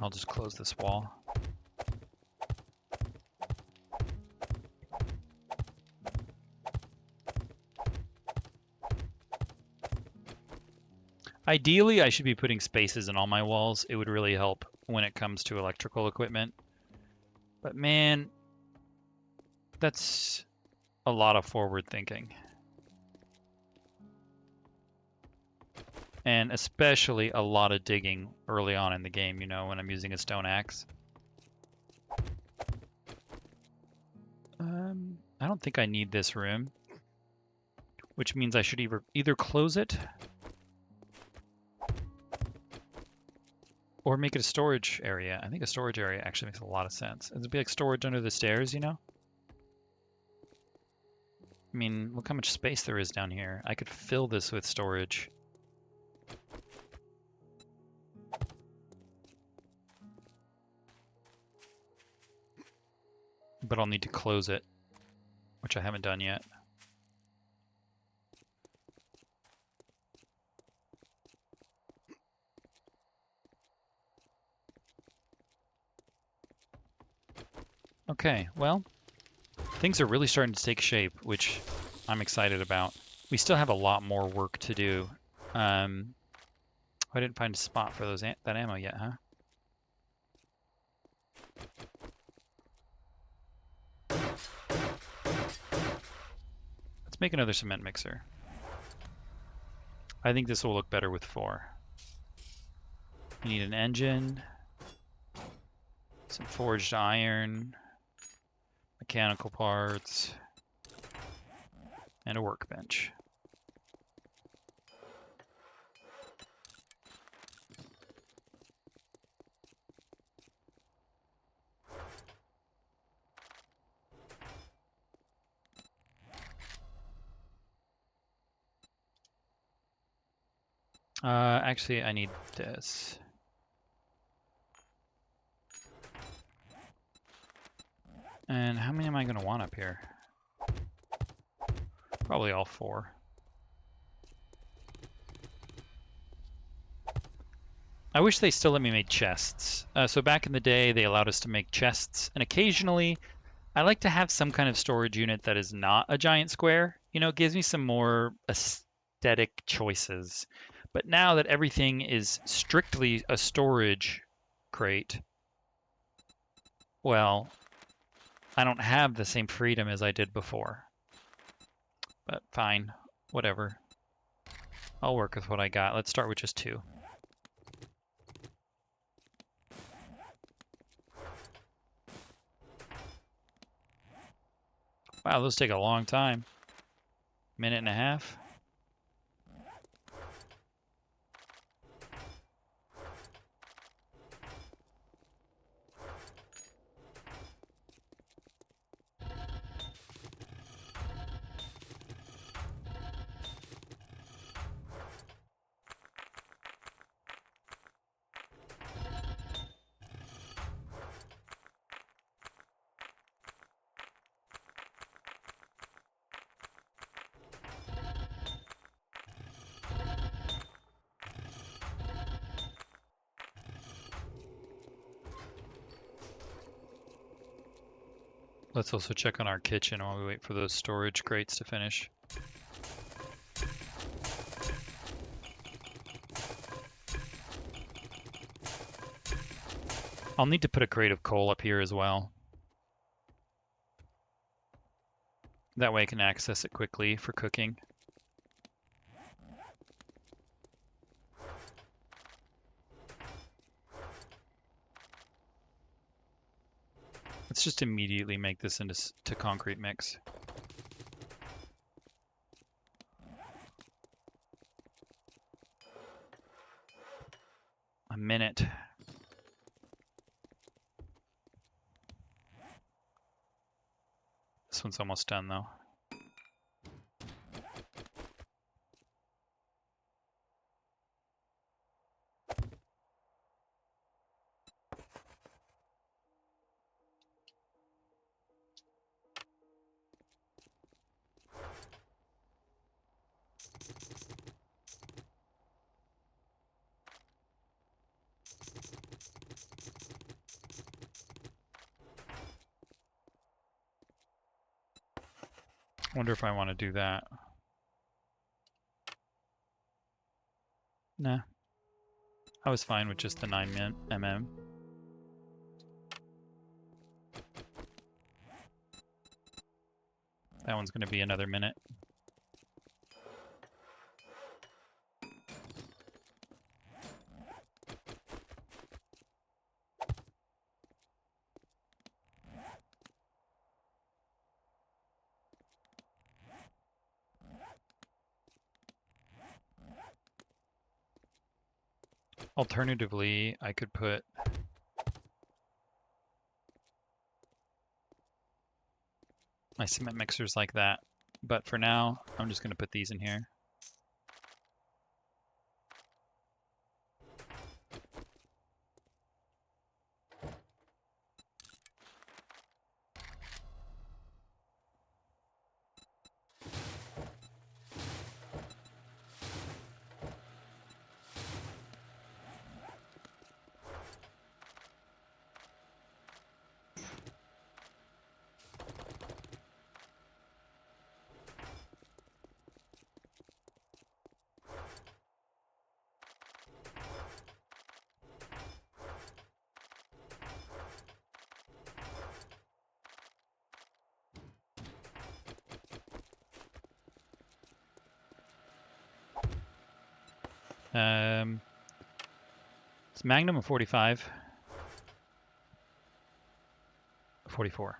I'll just close this wall. Ideally, I should be putting spaces in all my walls. It would really help when it comes to electrical equipment. But man, that's a lot of forward thinking. And especially a lot of digging early on in the game, you know, when I'm using a stone axe. I don't think I need this room, which means I should either close it or make it a storage area. I think a storage area actually makes a lot of sense. It'd be like storage under the stairs, you know? I mean, look how much space there is down here. I could fill this with storage. But I'll need to close it, which I haven't done yet. Okay, well, things are really starting to take shape, which I'm excited about. We still have a lot more work to do. I didn't find a spot for that ammo yet, huh? Let's make another cement mixer. I think this will look better with 4. You need an engine, some forged iron, mechanical parts, and a workbench. Actually, I need this. And how many am I going to want up here? Probably all 4. I wish they still let me make chests. So back in the day, they allowed us to make chests, and occasionally I like to have some kind of storage unit that is not a giant square. You know, it gives me some more aesthetic choices. But now that everything is strictly a storage crate, well, I don't have the same freedom as I did before. But fine, whatever. I'll work with what I got. Let's start with just 2. Wow, those take a long time. Minute and a half. Let's also check on our kitchen while we wait for those storage crates to finish. I'll need to put a crate of coal up here as well. That way I can access it quickly for cooking. Let's just immediately make this into concrete mix. A minute. This one's almost done though. Wonder if I want to do that. Nah. I was fine with just the 9mm. That one's going to be another minute. Alternatively, I could put my cement mixers like that. But for now, I'm just going to put these in here. It's Magnum of 45. 44.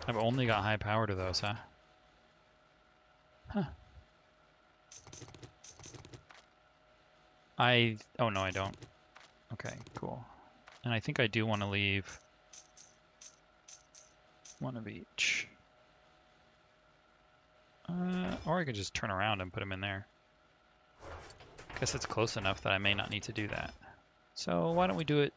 I've only got high power to those, huh? Huh. Oh no, I don't. Okay, cool. And I think I do want to leave one of each. Or I could just turn around and put them in there. Guess it's close enough that I may not need to do that. So why don't we do it?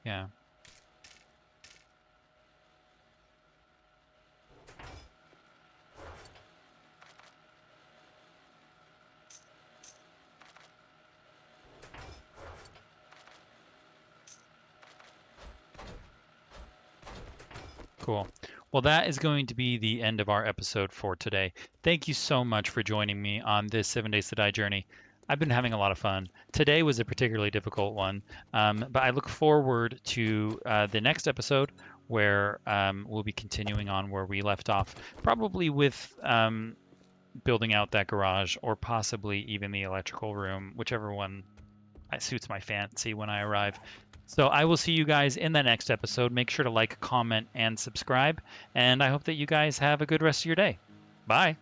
Yeah. Cool. Well, that is going to be the end of our episode for today. Thank you so much for joining me on this 7 Days to Die journey. I've been having a lot of fun. Today was a particularly difficult one, but I look forward to the next episode where we'll be continuing on where we left off, probably with building out that garage or possibly even the electrical room, whichever one suits my fancy when I arrive. So I will see you guys in the next episode. Make sure to like, comment, and subscribe. And I hope that you guys have a good rest of your day. Bye.